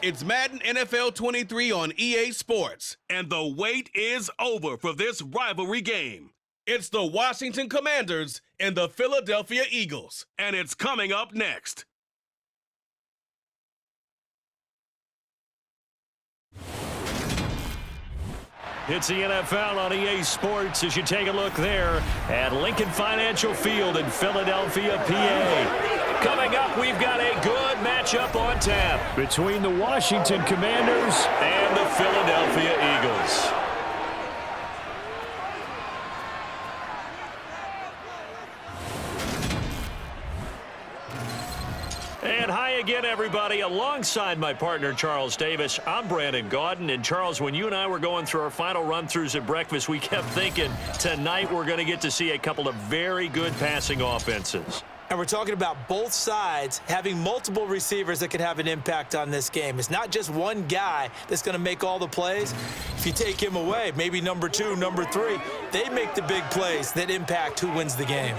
It's Madden NFL 23 on EA Sports, and the wait is over for this rivalry game. It's the Washington Commanders and the Philadelphia Eagles, and it's coming up next. It's the NFL on EA Sports as you take a look there at Lincoln Financial Field in Philadelphia, PA. Coming up, we've got a good matchup on tap between the Washington Commanders and the Philadelphia Eagles. And hi again, everybody. Alongside my partner, Charles Davis, I'm Brandon Gaudin. And Charles, when you and I were going through our final run-throughs at breakfast, we kept thinking tonight we're going to get to see a couple of very good passing offenses. And we're talking about both sides having multiple receivers that can have an impact on this game. It's not just one guy that's going to make all the plays. If you take him away, maybe number 2, number 3, they make the big plays that impact who wins the game.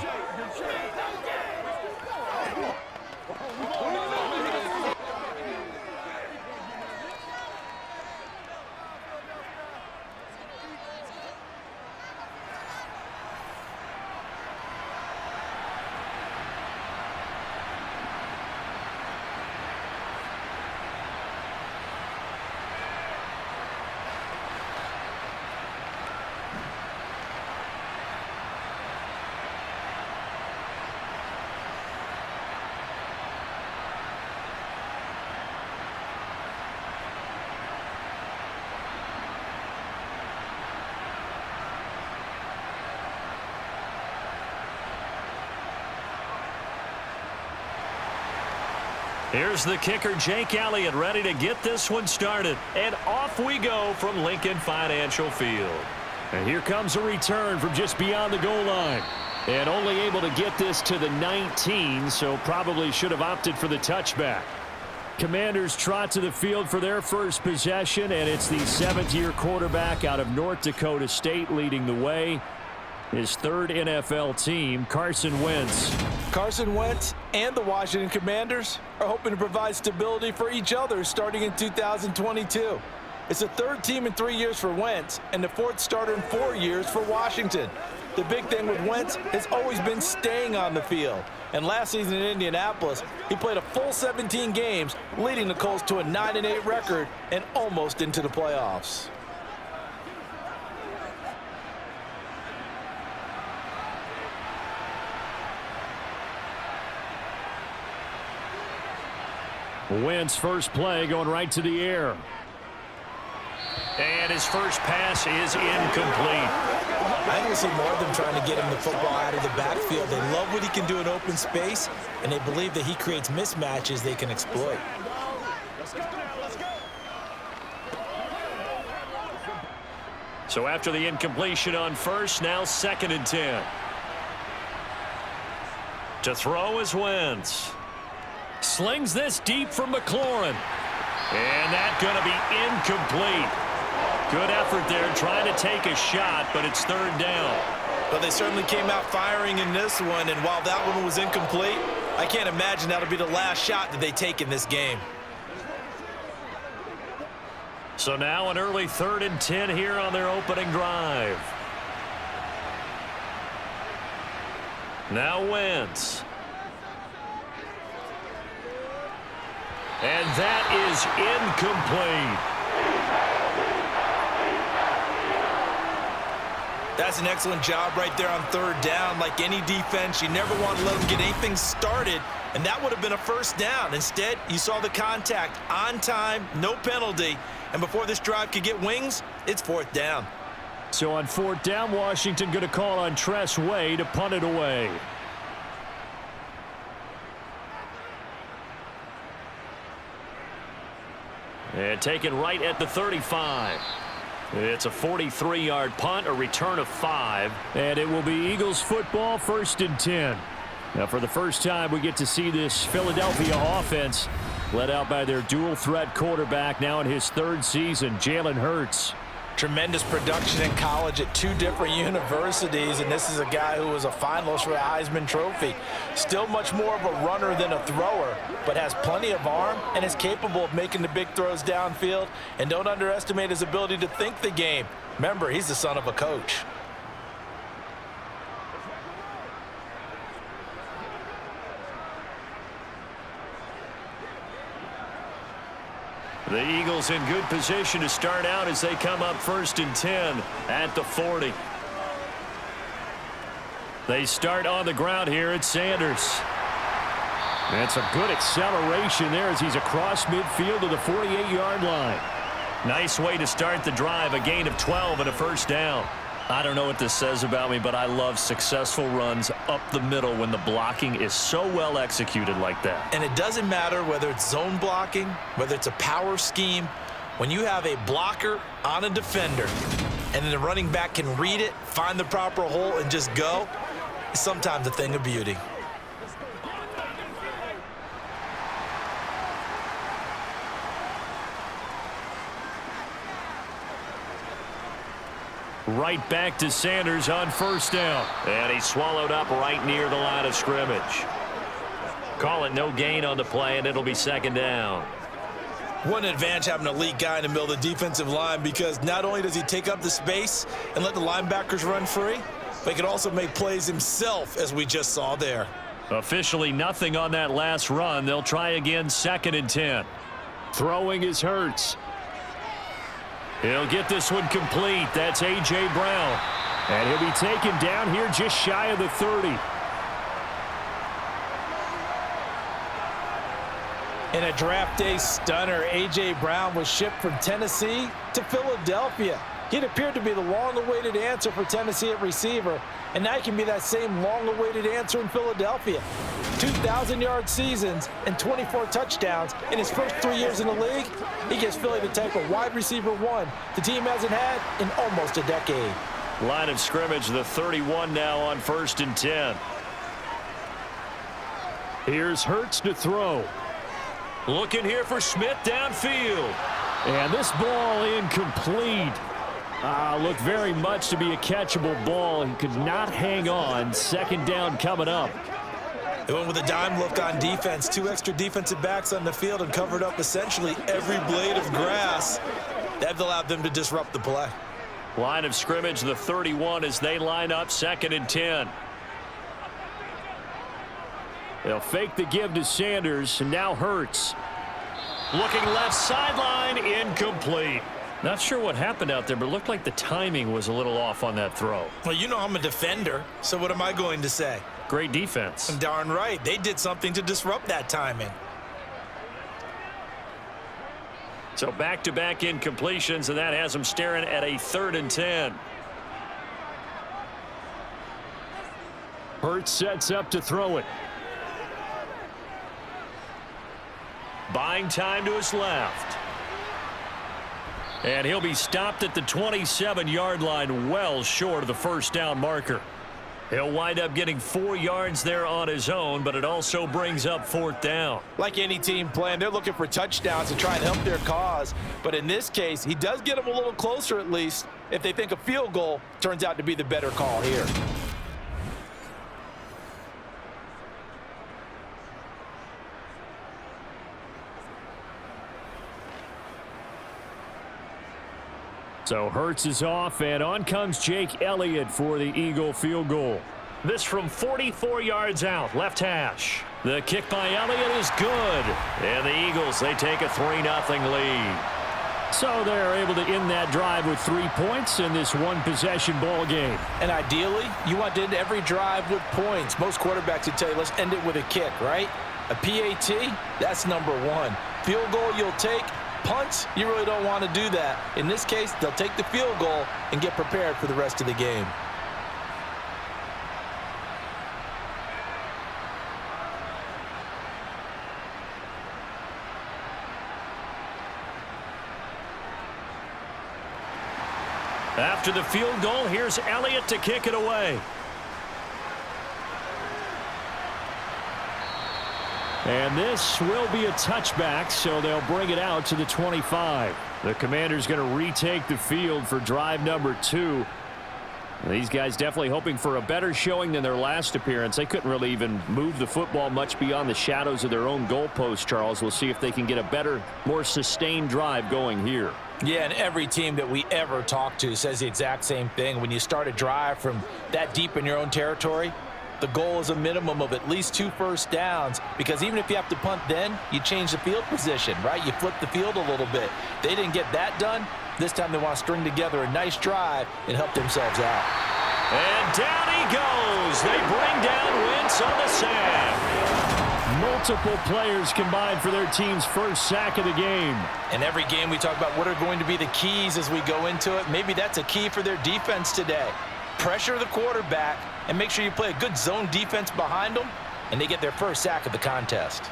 Here's the kicker, Jake Elliott, ready to get this one started. And off we go from Lincoln Financial Field. And here comes a return from just beyond the goal line. And only able to get this to the 19, so probably should have opted for the touchback. Commanders trot to the field for their first possession, and it's the seventh-year quarterback out of North Dakota State leading the way. His third NFL team, Carson Wentz. Carson Wentz and the Washington Commanders are hoping to provide stability for each other starting in 2022. It's the third team in 3 years for Wentz and the fourth starter in 4 years for Washington. The big thing with Wentz has always been staying on the field. And last season in Indianapolis, he played a full 17 games, leading the Colts to a 9-8 record and almost into the playoffs. Wentz first play going right to the air. And his first pass is incomplete. I think we see more of them trying to get him the football out of the backfield. They love what he can do in open space, and they believe that he creates mismatches they can exploit. So after the incompletion on first, now 2nd and 10. To throw is Wentz. Slings this deep from McLaurin. And that's going to be incomplete. Good effort there trying to take a shot, but it's 3rd down. Well, they certainly came out firing in this one, and while that one was incomplete, I can't imagine that'll be the last shot that they take in this game. So now an early 3rd and 10 here on their opening drive. Now Wentz. And that is incomplete. That's an excellent job right there on 3rd down. Like any defense, you never want to let them get anything started, and that would have been a 1st down. Instead, you saw the contact on time, no penalty, and before this drive could get wings, it's 4th down. So on 4th down, Washington going to call on Tress Way to punt it away. And taken right at the 35. It's a 43-yard punt, a return of 5. And it will be Eagles football, 1st and 10. Now, for the first time, we get to see this Philadelphia offense led out by their dual-threat quarterback now in his 3rd season, Jalen Hurts. Tremendous production in college at 2 different universities, and this is a guy who was a finalist for the Heisman Trophy. Still much more of a runner than a thrower, but has plenty of arm and is capable of making the big throws downfield. And don't underestimate his ability to think the game. Remember, he's the son of a coach. The Eagles in good position to start out as they come up 1st and 10 at the 40. They start on the ground here at Sanders. That's a good acceleration there as he's across midfield to the 48-yard line. Nice way to start the drive, a gain of 12 and a 1st down. I don't know what this says about me, but I love successful runs up the middle when the blocking is so well executed like that. And it doesn't matter whether it's zone blocking, whether it's a power scheme. When you have a blocker on a defender and then the running back can read it, find the proper hole, and just go, it's sometimes a thing of beauty. Right back to Sanders on 1st down. And he's swallowed up right near the line of scrimmage. Call it no gain on the play, and it'll be 2nd down. What an advantage having an elite guy in the middle of the defensive line, because not only does he take up the space and let the linebackers run free, but he can also make plays himself, as we just saw there. Officially nothing on that last run. They'll try again 2nd and 10. Throwing is Hurts. He'll get this one complete. That's A.J. Brown. And he'll be taken down here just shy of the 30. In a draft day stunner, A.J. Brown was shipped from Tennessee to Philadelphia. He'd appeared to be the long-awaited answer for Tennessee at receiver, and now he can be that same long-awaited answer in Philadelphia. 2,000-yard seasons and 24 touchdowns in his first 3 years in the league. He gives Philly the type of wide receiver one the team hasn't had in almost a decade. Line of scrimmage, the 31 now on 1st and 10. Here's Hurts to throw. Looking here for Smith downfield. And this ball incomplete. Looked very much to be a catchable ball and could not hang on. 2nd down coming up. They went with a dime look on defense. 2 extra defensive backs on the field and covered up essentially every blade of grass. That allowed them to disrupt the play. Line of scrimmage, the 31 as they line up 2nd and 10. They'll fake the give to Sanders, and now Hurts. Looking left sideline, incomplete. Not sure what happened out there, but it looked like the timing was a little off on that throw. Well, you know I'm a defender, so what am I going to say? Great defense. Darn right. They did something to disrupt that timing. So back-to-back incompletions, and that has them staring at a 3rd and 10. Hurts sets up to throw it. Buying time to his left. And he'll be stopped at the 27-yard line, well short of the 1st down marker. He'll wind up getting 4 yards there on his own, but it also brings up 4th down. Like any team playing, they're looking for touchdowns to try and help their cause. But in this case, he does get them a little closer at least if they think a field goal turns out to be the better call here. So Hurts is off, and on comes Jake Elliott for the Eagle field goal. This from 44 yards out, left hash. The kick by Elliott is good. And the Eagles, they take a 3-0 lead. So they're able to end that drive with 3 points in this one-possession ball game. And ideally, you want to end every drive with points. Most quarterbacks would tell you, let's end it with a kick, right? A PAT, that's number 1. Field goal you'll take. Punts, you really don't want to do that. In this case, they'll take the field goal and get prepared for the rest of the game. After the field goal, here's Elliott to kick it away. And this will be a touchback, so they'll bring it out to the 25. The Commanders going to retake the field for drive number 2. These guys definitely hoping for a better showing than their last appearance. They couldn't really even move the football much beyond the shadows of their own goalpost, Charles. We'll see if they can get a better, more sustained drive going here. Yeah, and every team that we ever talk to says the exact same thing. When you start a drive from that deep in your own territory, the goal is a minimum of at least 2 first downs, because even if you have to punt then, you change the field position, right? You flip the field a little bit. They didn't get that done. This time they want to string together a nice drive and help themselves out. And down he goes. They bring down Wentz on the sack. Multiple players combined for their team's first sack of the game. In every game we talk about what are going to be the keys as we go into it. Maybe that's a key for their defense today. Pressure the quarterback and make sure you play a good zone defense behind them, and they get their first sack of the contest.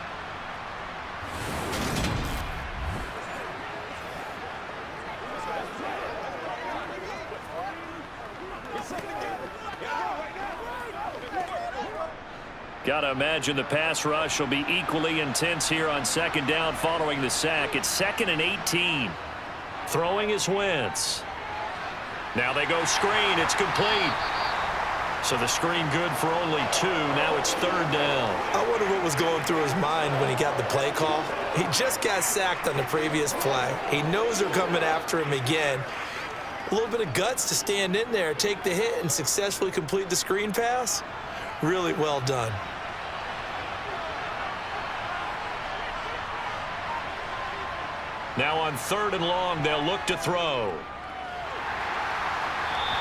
Got to imagine the pass rush will be equally intense here on second down following the sack. It's 2nd and 18. Throwing is Wentz. Now they go screen. It's complete. So the screen good for only 2. Now it's 3rd down. I wonder what was going through his mind when he got the play call. He just got sacked on the previous play. He knows they're coming after him again. A little bit of guts to stand in there, take the hit, and successfully complete the screen pass. Really well done. Now on 3rd and long, they'll look to throw.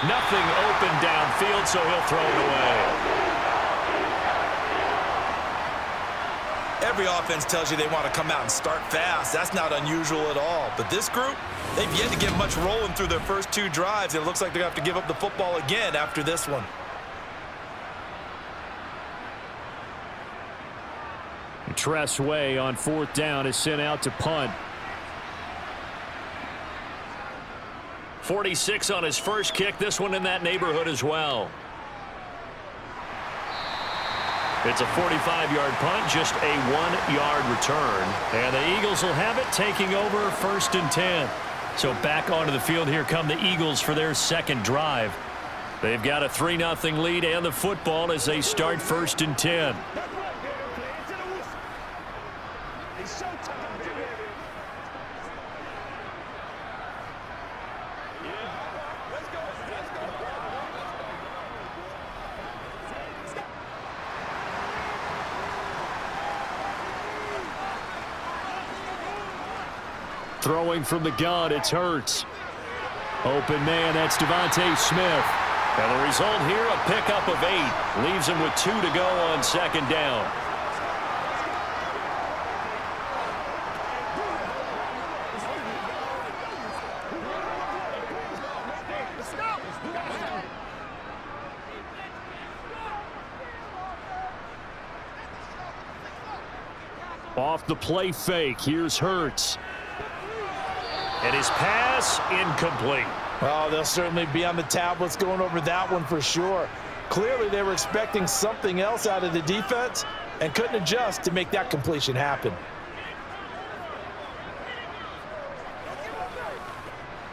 Nothing open downfield, so he'll throw it away. Every offense tells you they want to come out and start fast. That's not unusual at all. But this group, they've yet to get much rolling through their first 2 drives. And it looks like they're going to have to give up the football again after this one. Tress Way on 4th down is sent out to punt. 46 on his first kick. This one in that neighborhood as well. It's a 45-yard punt, just a 1-yard return. And the Eagles will have it, taking over 1st and 10. So back onto the field, here come the Eagles for their second drive. They've got a 3-0 lead and the football as they start 1st and 10. Throwing from the gun, it's Hurts. Open man, that's Devontae Smith. And the result here, a pickup of 8. Leaves him with 2 to go on 2nd down. Off the play fake, here's Hurts. And his pass incomplete. Well, they'll certainly be on the tablets going over that one for sure. Clearly, they were expecting something else out of the defense and couldn't adjust to make that completion happen.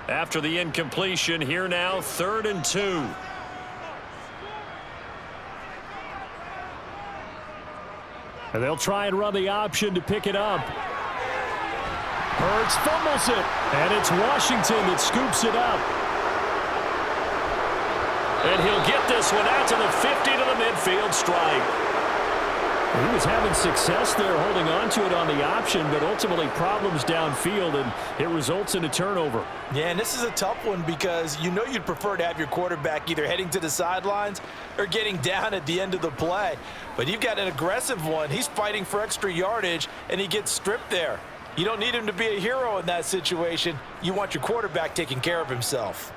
After the incompletion, here now, 3rd and 2. And they'll try and run the option to pick it up. Hurts fumbles it, and it's Washington that scoops it up. And he'll get this one out to the 50 to the midfield stripe. He was having success there holding on to it on the option, but ultimately problems downfield, and it results in a turnover. Yeah, and this is a tough one because you know you'd prefer to have your quarterback either heading to the sidelines or getting down at the end of the play. But you've got an aggressive one. He's fighting for extra yardage, and he gets stripped there. You don't need him to be a hero in that situation. You want your quarterback taking care of himself.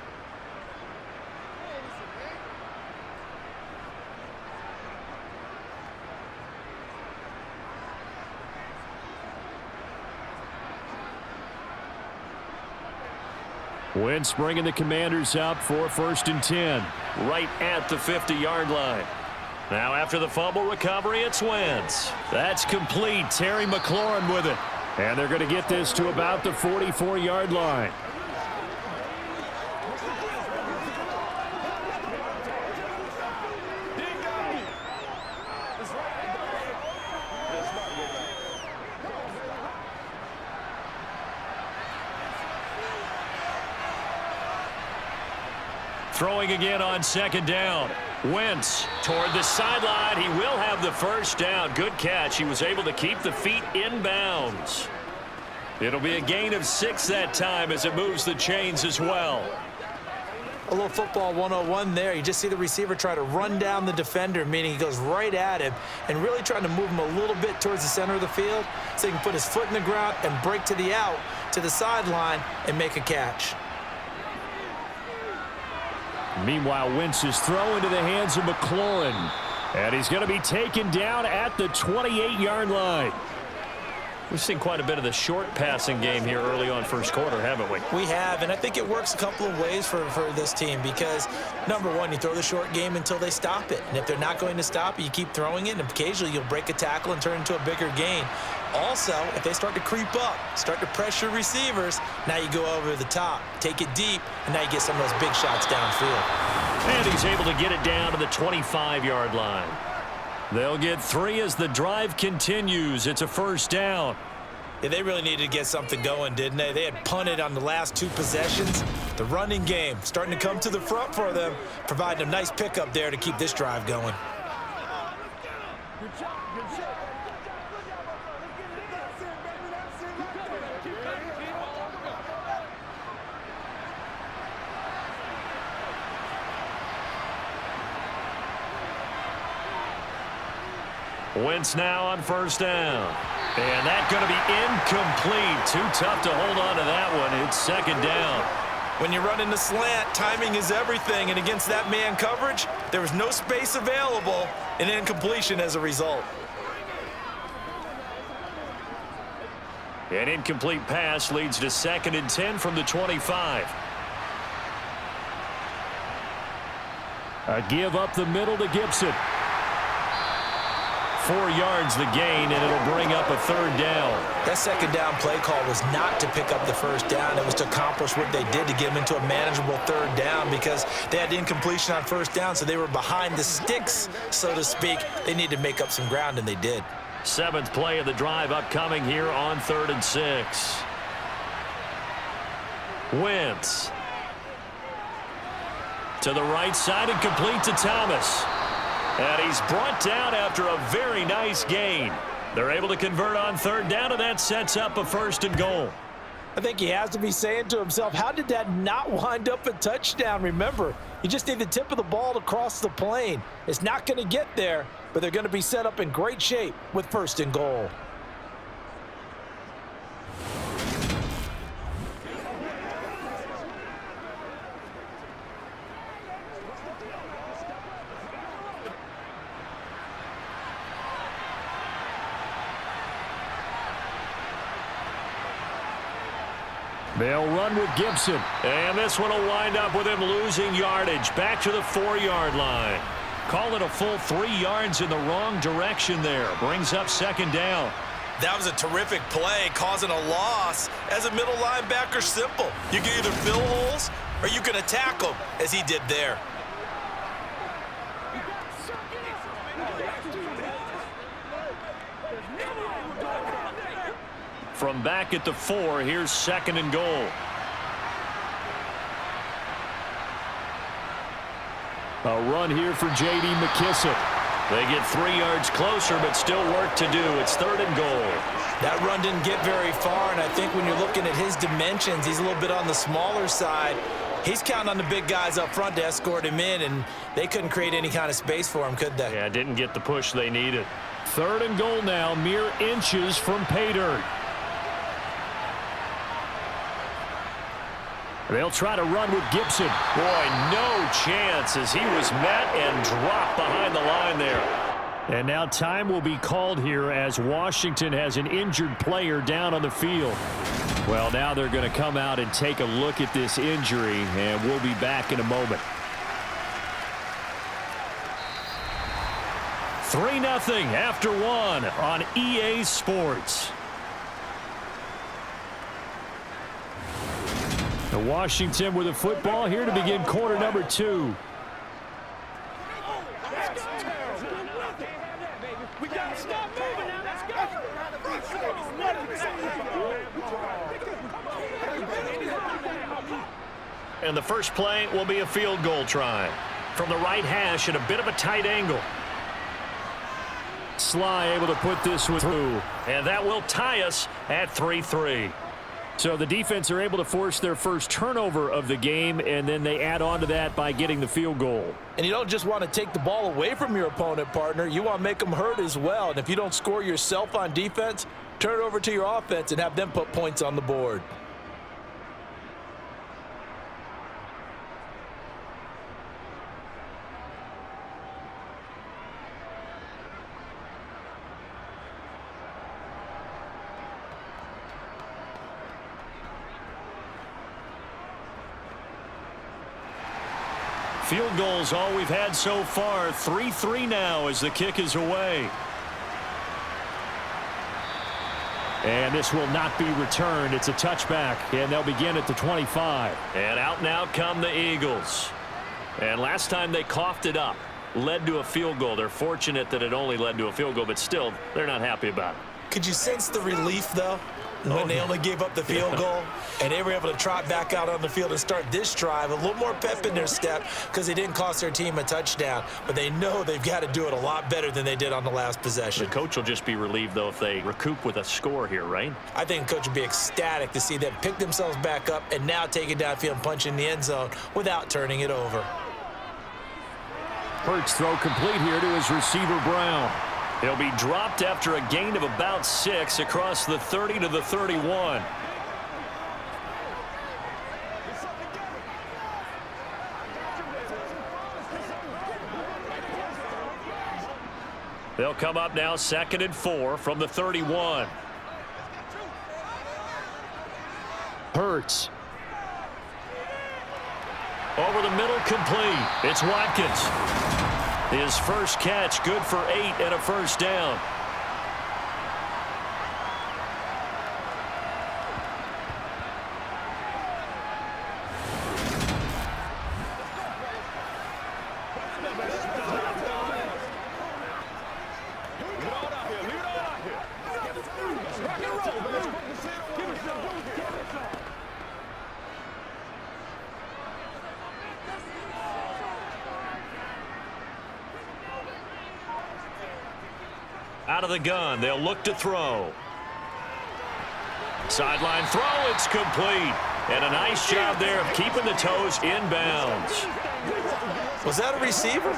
Wentz bringing the Commanders up for 1st and 10. Right at the 50-yard line. Now after the fumble recovery, it's Wentz. That's complete. Terry McLaurin with it. And they're going to get this to about the 44-yard line. Throwing again on second down. Wentz toward the sideline. He will have the first down. Good catch. He was able to keep the feet in bounds. It'll be a gain of 6 that time as it moves the chains as well. A little football 101 there. You just see the receiver try to run down the defender, meaning he goes right at him and really trying to move him a little bit towards the center of the field so he can put his foot in the ground and break to the out, to the sideline, and make a catch. Meanwhile, Wentz is thrown into the hands of McLaurin. And he's going to be taken down at the 28-yard line. We've seen quite a bit of the short passing game here early on first quarter, haven't we? We have, and I think it works a couple of ways for this team because, number one, you throw the short game until they stop it. And if they're not going to stop it, you keep throwing it, and occasionally you'll break a tackle and turn it into a bigger gain. Also, if they start to creep up, start to pressure receivers, now you go over the top, take it deep, and now you get some of those big shots downfield. And he's able to get it down to the 25-yard line. They'll get 3 as the drive continues. It's a first down. Yeah, they really needed to get something going, didn't they? They had punted on the last 2 possessions. The running game starting to come to the front for them, providing a nice pickup there to keep this drive going. Wentz now on first down. And that's going to be incomplete. Too tough to hold on to that one. It's second down. When you're running the slant, timing is everything. And against that man coverage, there was no space available, and incompletion as a result. An incomplete pass leads to 2nd and 10 from the 25. A give up the middle to Gibson. 4 yards the gain, and it'll bring up a 3rd down. That second down play call was not to pick up the first down. It was to accomplish what they did to get them into a manageable 3rd down because they had incompletion on first down, so they were behind the sticks, so to speak. They needed to make up some ground, and they did. 7th play of the drive upcoming here on 3rd and 6. Wentz to the right side and complete to Thomas. And he's brought down after a very nice gain. They're able to convert on 3rd down, and that sets up a 1st and goal. I think he has to be saying to himself, how did that not wind up a touchdown? Remember, you just need the tip of the ball to cross the plane. It's not going to get there, but they're going to be set up in great shape with 1st and goal. They'll run with Gibson. And this one will wind up with him losing yardage. Back to the 4-yard line. Call it a full 3 yards in the wrong direction there. Brings up 2nd down. That was a terrific play, causing a loss. As a middle linebacker, simple. You can either fill holes or you can attack them, as he did there. From back at the 4, here's 2nd and goal. A run here for J.D. McKissick. They get 3 yards closer, but still work to do. It's 3rd and goal. That run didn't get very far, and I think when you're looking at his dimensions, he's a little bit on the smaller side. He's counting on the big guys up front to escort him in, and they couldn't create any kind of space for him, could they? Yeah, didn't get the push they needed. 3rd and goal now, mere inches from pay dirt. They'll try to run with Gibson. Boy, no chance as he was met and dropped behind the line there. And now time will be called here as Washington has an injured player down on the field. Well, now they're going to come out and take a look at this injury, and we'll be back in a moment. 3-0 after one on EA Sports. Washington with the football here to begin quarter number 2. We got to stop moving now. Let's go. And the first play will be a field goal try from the right hash at a bit of a tight angle. Sly able to put this one through, and that will tie us at 3-3. So the defense are able to force their first turnover of the game, and then they add on to that by getting the field goal. And you don't just want to take the ball away from your opponent, partner. You want to make them hurt as well. And if you don't score yourself on defense, turn it over to your offense and have them put points on the board. Field goals all we've had so far. 3-3 now as the kick is away. And this will not be returned. It's a touchback, and they'll begin at the 25. And out now come the Eagles. And last time they coughed it up, led to a field goal. They're fortunate that it only led to a field goal, but still, they're not happy about it. Could you sense the relief, though, when they only gave up the field goal and they were able to trot back out on the field and start this drive? A little more pep in their step because they didn't cost their team a touchdown, but they know they've got to do it a lot better than they did on the last possession. The coach will just be relieved, though, if they recoup with a score here, right? I think the coach would be ecstatic to see them pick themselves back up and now take it downfield and punch in the end zone without turning it over. Hurts throw complete here to his receiver, Brown. He'll be dropped after a gain of about 6 across the 30 to the 31. They'll come up now 2nd and 4 from the 31. Hurts. Over the middle, complete. It's Watkins. His first catch, good for 8 and a first down. Out of the gun, they'll look to throw. Sideline throw, it's complete. And a nice job there of keeping the toes in bounds. Was that a receiver?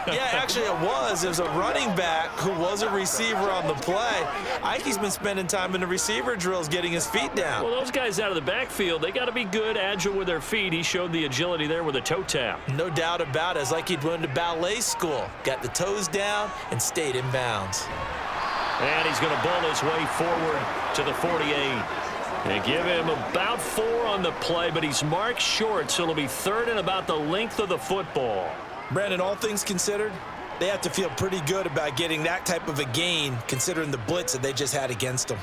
Yeah, actually it was. It was a running back who was a receiver on the play. I think he's been spending time in the receiver drills getting his feet down. Well, those guys out of the backfield, they got to be good, agile with their feet. He showed the agility there with a toe tap. No doubt about it. It's like he'd went to ballet school. Got the toes down and stayed in bounds. And he's going to bowl his way forward to the 48. They give him about 4 on the play, but he's marked short, so it'll be 3rd and about the length of the football. Brandon, all things considered, they have to feel pretty good about getting that type of a gain, considering the blitz that they just had against them.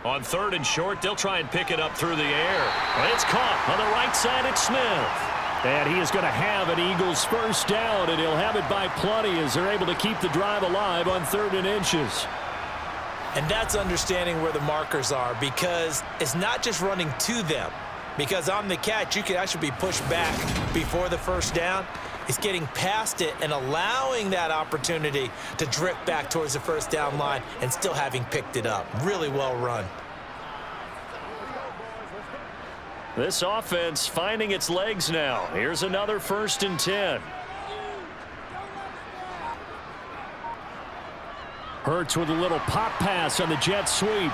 On 3rd and short, they'll try and pick it up through the air. And it's caught on the right side at Smith. And he is going to have an Eagles first down, and he'll have it by plenty as they're able to keep the drive alive on 3rd and inches. And that's understanding where the markers are, because it's not just running to them. Because on the catch, you can actually be pushed back before the first down. It's getting past it and allowing that opportunity to drift back towards the first down line and still having picked it up. Really well run. This offense finding its legs now. Here's another 1st and 10. Hurts with a little pop pass on the jet sweep.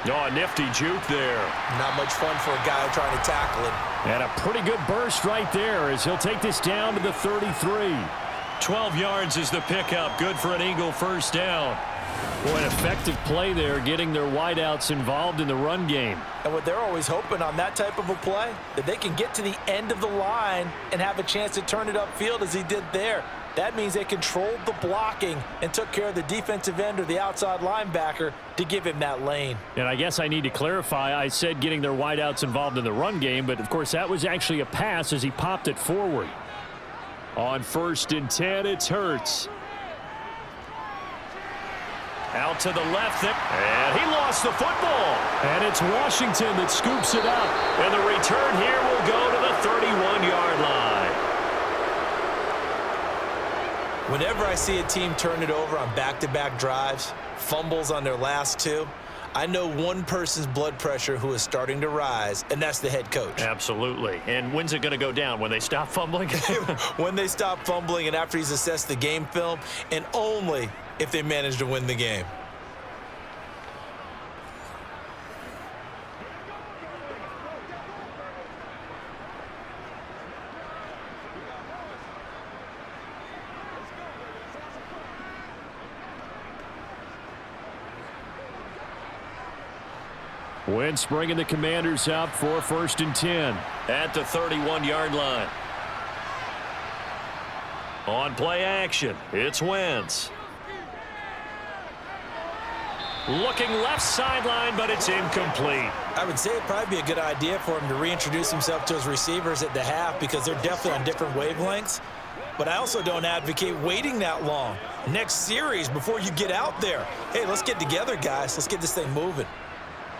Oh, a nifty juke there. Not much fun for a guy trying to tackle him. And a pretty good burst right there as he'll take this down to the 33. 12 yards is the pickup. Good for an Eagle first down. Boy, an effective play there, getting their wideouts involved in the run game. And what they're always hoping on that type of a play, that they can get to the end of the line and have a chance to turn it upfield as he did there. That means they controlled the blocking and took care of the defensive end or the outside linebacker to give him that lane. And I guess I need to clarify, I said getting their wideouts involved in the run game, but of course that was actually a pass as he popped it forward. On 1st and 10, it's Hurts. Out to the left, and he lost the football. And it's Washington that scoops it up. And the return here will go to the 31-yard line. Whenever I see a team turn it over on back-to-back drives, fumbles on their last two, I know one person's blood pressure who is starting to rise, and that's the head coach. Absolutely. And when's it going to go down? When they stop fumbling? When they stop fumbling and after he's assessed the game film, and only if they manage to win the game. Wentz bringing the Commanders up for 1st and 10 at the 31-yard line. On play action, it's Wentz. Looking left sideline, but it's incomplete. I would say it'd probably be a good idea for him to reintroduce himself to his receivers at the half because they're definitely on different wavelengths. But I also don't advocate waiting that long. Next series before you get out there. Hey, let's get together, guys. Let's get this thing moving.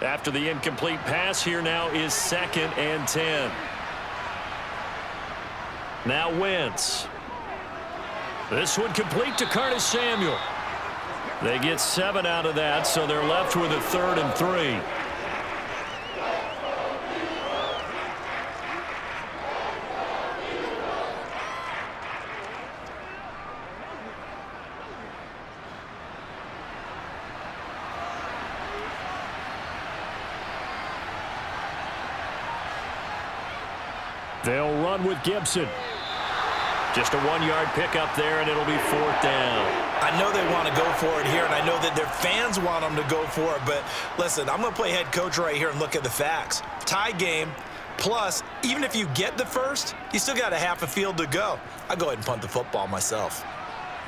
After the incomplete pass, here now is 2nd and 10. Now Wentz. This one complete to Curtis Samuel. They get 7 out of that, so they're left with a 3rd and 3. They'll run with Gibson. Just a 1-yard pickup there, and it'll be 4th down. I know they want to go for it here, and I know that their fans want them to go for it. But listen, I'm going to play head coach right here and look at the facts. Tie game, plus, even if you get the first, you still got a half a field to go. I'll go ahead and punt the football myself.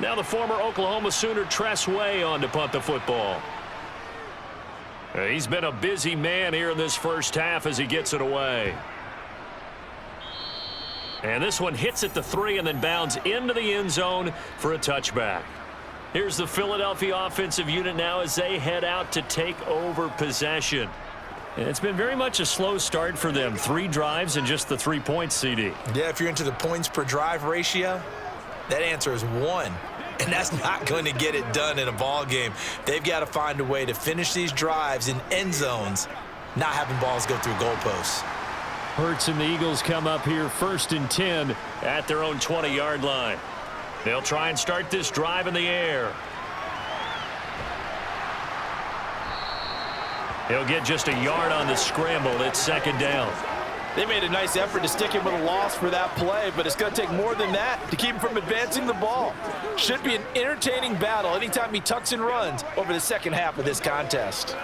Now the former Oklahoma Sooner Tress Way on to punt the football. He's been a busy man here in this first half as he gets it away. And this one hits at the 3 and then bounds into the end zone for a touchback. Here's the Philadelphia offensive unit now as they head out to take over possession. And it's been very much a slow start for them. 3 drives and just the 3 points, CD. Yeah, if you're into the points per drive ratio, that answer is 1. And that's not going to get it done in a ball game. They've got to find a way to finish these drives in end zones, not having balls go through goalposts. Hurts and the Eagles come up here 1st and 10 at their own 20-yard line. They'll try and start this drive in the air. He'll get just a yard on the scramble. It's 2nd down. They made a nice effort to stick him with a loss for that play, but it's going to take more than that to keep him from advancing the ball. Should be an entertaining battle anytime he tucks and runs over the second half of this contest.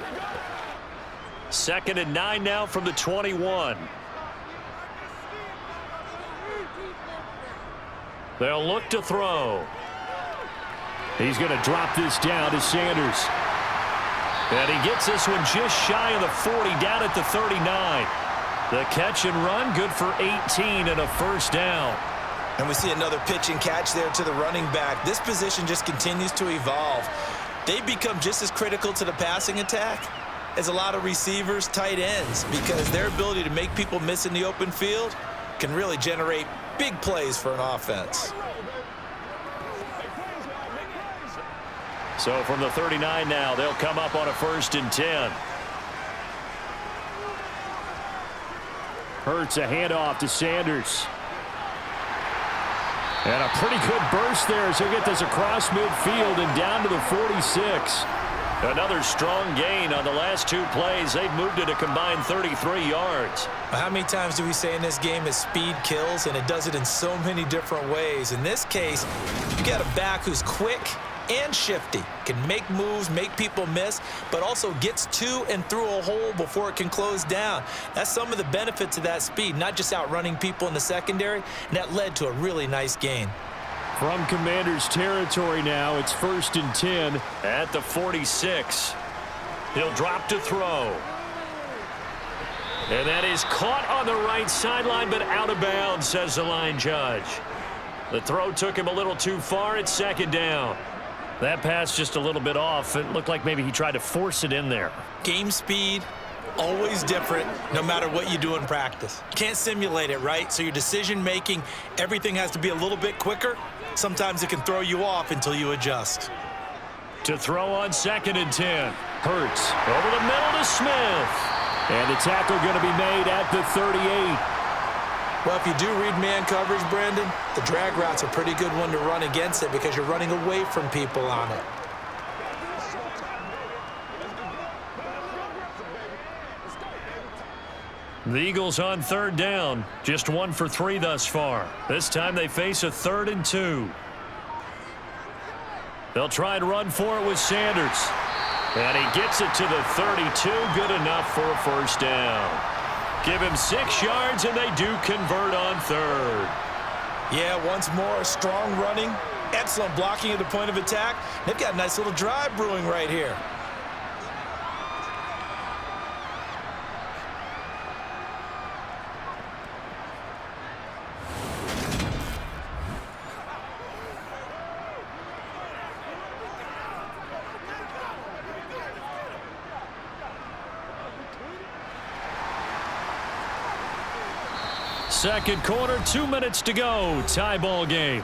2nd and 9 now from the 21. They'll look to throw. He's going to drop this down to Sanders. And he gets this one just shy of the 40, down at the 39. The catch and run, good for 18 and a 1st down. And we see another pitch and catch there to the running back. This position just continues to evolve. They become just as critical to the passing attack as a lot of receivers, tight ends, because their ability to make people miss in the open field can really generate big plays for an offense. So from the 39 now, they'll come up on a 1st and 10. Hurts a handoff to Sanders. And a pretty good burst there as he'll get this across midfield and down to the 46. Another strong gain on the last 2 plays. They've moved it a combined 33 yards. How many times do we say in this game is speed kills, and it does it in so many different ways? In this case, you got a back who's quick, and shifty. Can make moves, make people miss, but also gets to and through a hole before it can close down. That's some of the benefits of that speed, not just outrunning people in the secondary, and that led to a really nice gain. From Commanders territory now, it's 1st and 10 at the 46. He'll drop to throw. And that is caught on the right sideline, but out of bounds, says the line judge. The throw took him a little too far. It's 2nd down. That pass just a little bit off. It looked like maybe he tried to force it in there. Game speed, always different, no matter what you do in practice. Can't simulate it, right? So your decision-making, everything has to be a little bit quicker. Sometimes it can throw you off until you adjust. To throw on 2nd and 10. Hurts over the middle to Smith. And the tackle going to be made at the 38. Well, if you do read man coverage, Brandon, the drag route's a pretty good one to run against it because you're running away from people on it. The Eagles on 3rd down. Just 1 for 3 thus far. This time they face a 3rd and 2. They'll try and run for it with Sanders. And he gets it to the 32. Good enough for a 1st down. Give him 6 yards, and they do convert on 3rd. Yeah, once more, strong running, excellent blocking at the point of attack. They've got a nice little drive brewing right here. Second quarter, 2 minutes to go. Tie ball game.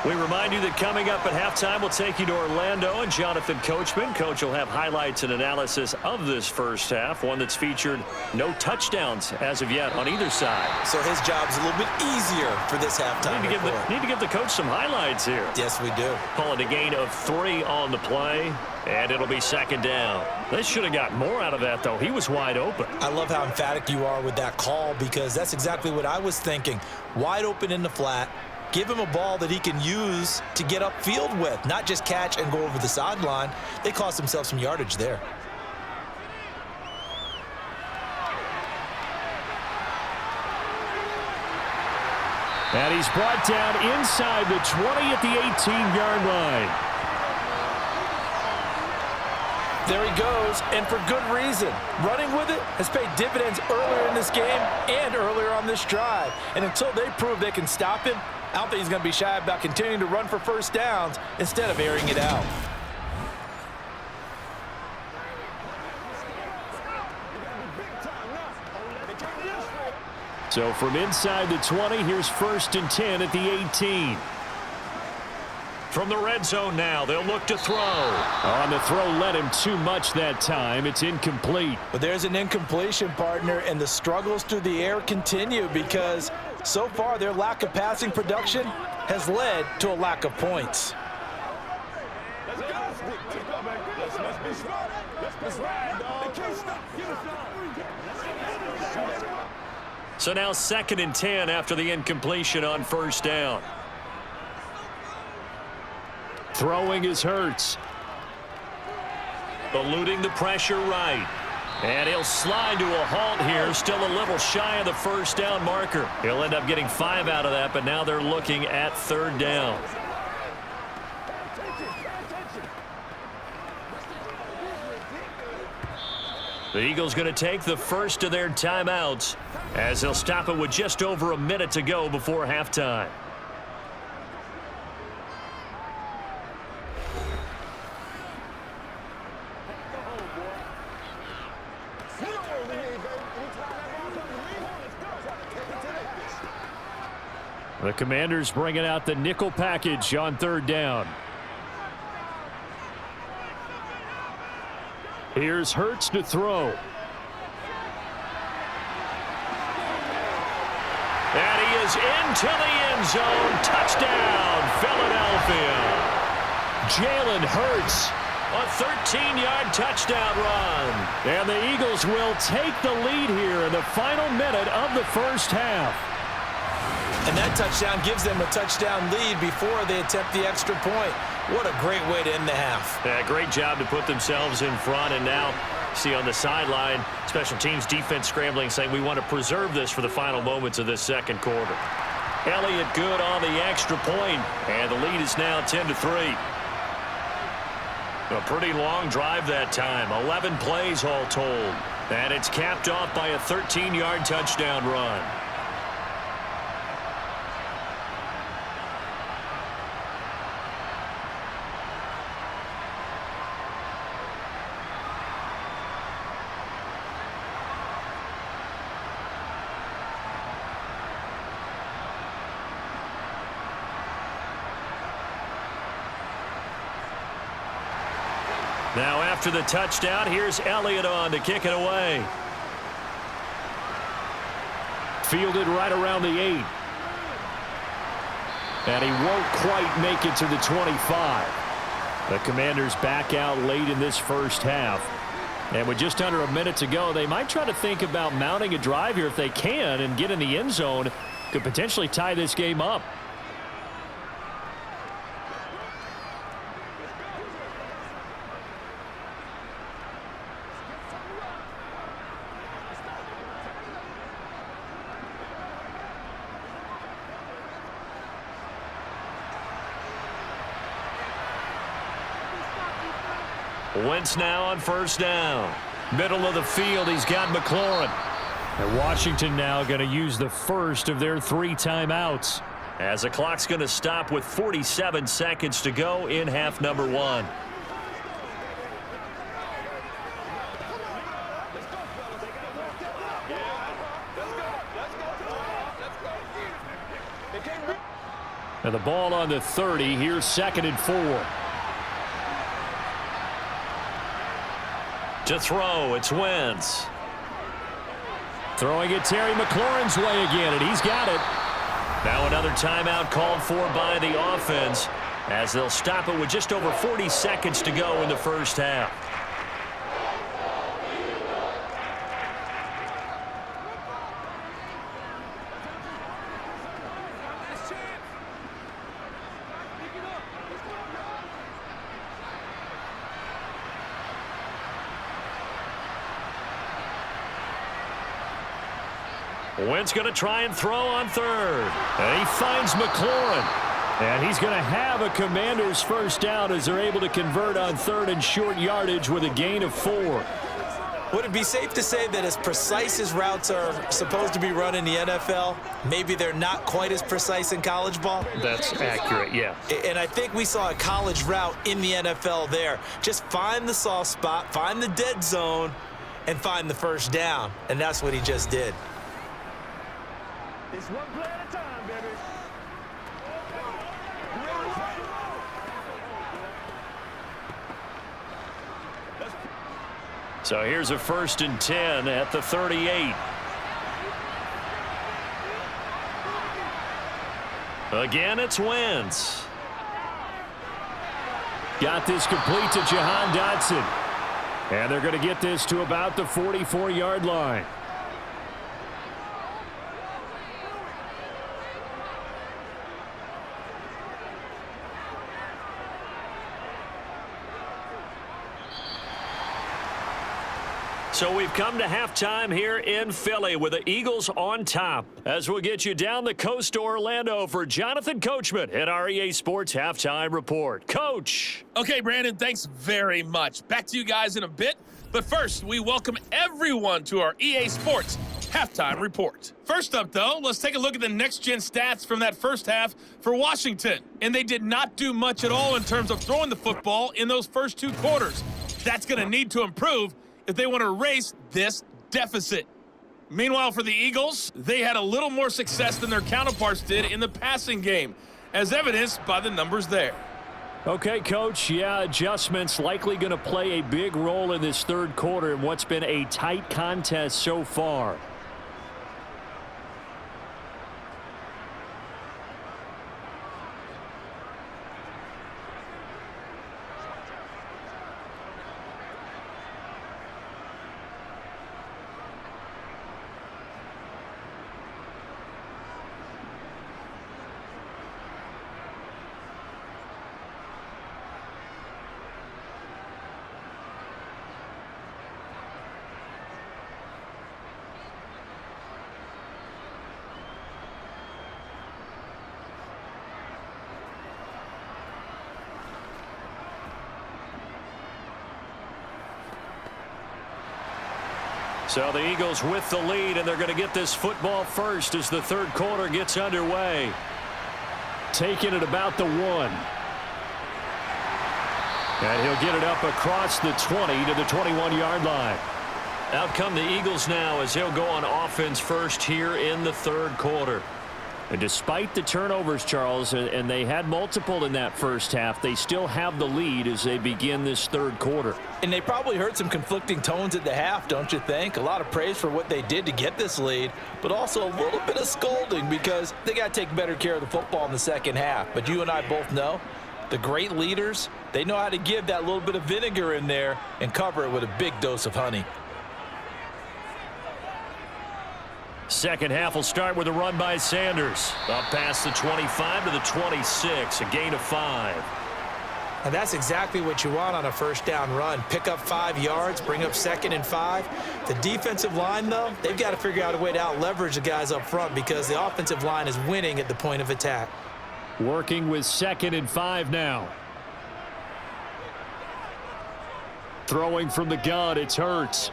We remind you that coming up at halftime, we'll take you to Orlando and Jonathan Coachman. Coach will have highlights and analysis of this first half, one that's featured no touchdowns as of yet on either side. So his job's a little bit easier for this halftime. Need to give the coach some highlights here. Yes, we do. Calling a gain of 3 on the play, and it'll be 2nd down. They should have got more out of that, though. He was wide open. I love how emphatic you are with that call because that's exactly what I was thinking. Wide open in the flat. Give him a ball that he can use to get upfield with, not just catch and go over the sideline. They cost themselves some yardage there. And he's brought down inside the 20 at the 18-yard line. There he goes, and for good reason. Running with it has paid dividends earlier in this game and earlier on this drive. And until they prove they can stop him, I don't think he's going to be shy about continuing to run for 1st downs instead of airing it out. So from inside the 20, here's 1st and 10 at the 18. From the red zone now, they'll look to throw. On the throw, led him too much that time. It's incomplete. But there's an incompletion, partner, and the struggles through the air continue because so far their lack of passing production has led to a lack of points. So now 2nd and 10 after the incompletion on 1st down. Throwing is Hurts. Eluding the pressure right. And he'll slide to a halt here. Still a little shy of the 1st down marker. He'll end up getting 5 out of that, but now they're looking at 3rd down. The Eagles going to take the first of their timeouts as they'll stop it with just over a minute to go before halftime. The Commanders bringing out the nickel package on 3rd down. Here's Hurts to throw. And he is into the end zone. Touchdown, Philadelphia. Jalen Hurts, a 13-yard touchdown run. And the Eagles will take the lead here in the final minute of the first half. And that touchdown gives them a touchdown lead before they attempt the extra point. What a great way to end the half. Yeah, great job to put themselves in front. And now, see on the sideline, special teams defense scrambling, saying we want to preserve this for the final moments of this second quarter. Elliott good on the extra point, and the lead is now 10-3. A pretty long drive that time, 11 plays all told. And it's capped off by a 13-yard touchdown run. Now after the touchdown, here's Elliott on to kick it away. Fielded right around the 8. And he won't quite make it to the 25. The Commanders back out late in this first half. And with just under a minute to go, they might try to think about mounting a drive here if they can and get in the end zone. Could potentially tie this game up. Wentz now on first down. Middle of the field, he's got McLaurin. And Washington now going to use the first of their 3 timeouts, as the clock's going to stop with 47 seconds to go in half number 1. And the ball on the 30. Here's 2nd and 4. To throw, it's Wentz. Throwing it Terry McLaurin's way again, and he's got it. Now another timeout called for by the offense, as they'll stop it with just over 40 seconds to go in the first half. Wentz going to try and throw on 3rd. And he finds McLaurin. And he's going to have a Commanders first down as they're able to convert on 3rd and short yardage with a gain of 4. Would it be safe to say that as precise as routes are supposed to be run in the NFL, maybe they're not quite as precise in college ball? That's accurate, yeah. And I think we saw a college route in the NFL there. Just find the soft spot, find the dead zone, and find the first down. And that's what he just did. It's one play at a time, baby. So here's a 1st and 10 at the 38. Again, it's Wentz. Got this complete to Jahan Dotson. And they're going to get this to about the 44-yard line. So we've come to halftime here in Philly with the Eagles on top, as we'll get you down the coast to Orlando for Jonathan Coachman at our EA Sports Halftime Report. Coach. Okay, Brandon, thanks very much. Back to you guys in a bit. But first, we welcome everyone to our EA Sports Halftime Report. First up, though, let's take a look at the next-gen stats from that first half for Washington. And they did not do much at all in terms of throwing the football in those first 2 quarters. That's going to need to improve if they want to erase this deficit. Meanwhile, for the Eagles, they had a little more success than their counterparts did in the passing game, as evidenced by the numbers there. Okay, Coach, yeah, adjustments likely going to play a big role in this third quarter in what's been a tight contest so far. So the Eagles with the lead, and they're going to get this football first as the third quarter gets underway. Taking it about the 1. And he'll get it up across the 20 to the 21-yard line. Out come the Eagles now as they'll go on offense first here in the third quarter. And despite the turnovers, Charles, and they had multiple in that first half, they still have the lead as they begin this third quarter. And they probably heard some conflicting tones at the half, don't you think? A lot of praise for what they did to get this lead, but also a little bit of scolding because they got to take better care of the football in the second half. But you and I both know the great leaders, they know how to give that little bit of vinegar in there and cover it with a big dose of honey. Second half will start with a run by Sanders. Up past the 25 to the 26, a gain of 5. And that's exactly what you want on a first down run. Pick up 5 yards, bring up 2nd and 5. The defensive line, though, they've got to figure out a way to out-leverage the guys up front because the offensive line is winning at the point of attack. Working with 2nd and 5 now. Throwing from the gun, it's Hurts.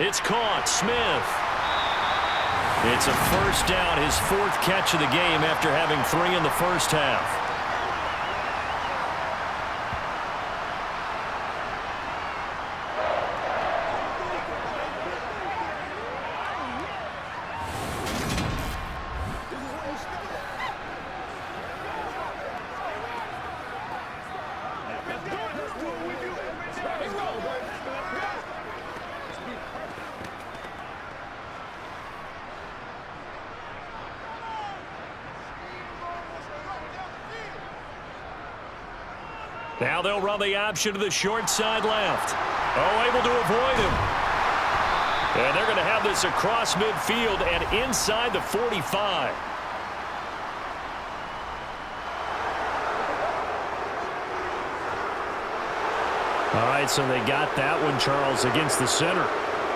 It's caught, Smith. It's a first down, his 4th catch of the game after having 3 in the first half. Now they'll run the option to the short side left. Oh, able to avoid him. And they're going to have this across midfield and inside the 45. All right, so they got that one, Charles, against the center.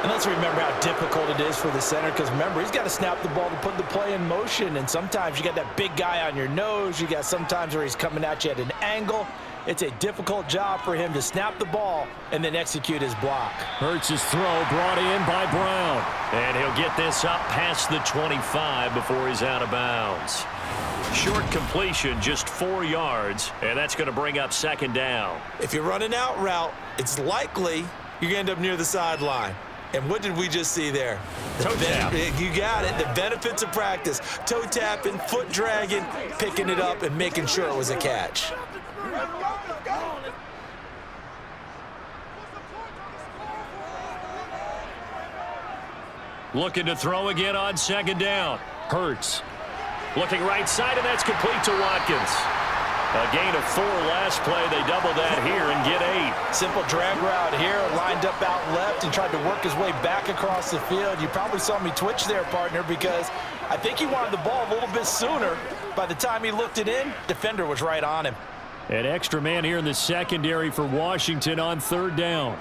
And let's remember how difficult it is for the center because, remember, he's got to snap the ball to put the play in motion. And sometimes you got that big guy on your nose. You got sometimes where he's coming at you at an angle. It's a difficult job for him to snap the ball and then execute his block. Hurts' throw brought in by Brown. And he'll get this up past the 25 before he's out of bounds. Short completion, just 4 yards, and that's going to bring up 2nd down. If you're running out route, it's likely you're going to end up near the sideline. And what did we just see there? Toe tap. You got it. The benefits of practice. Toe tapping, foot dragging, picking it up, and making sure it was a catch. Looking to throw again on 2nd down. Hurts. Looking right side, and that's complete to Watkins. A gain of 4 last play. They double that here and get 8. Simple drag route here, lined up out left and tried to work his way back across the field. You probably saw me twitch there, partner, because I think he wanted the ball a little bit sooner. By the time he looked it in, defender was right on him. An extra man here in the secondary for Washington on 3rd down.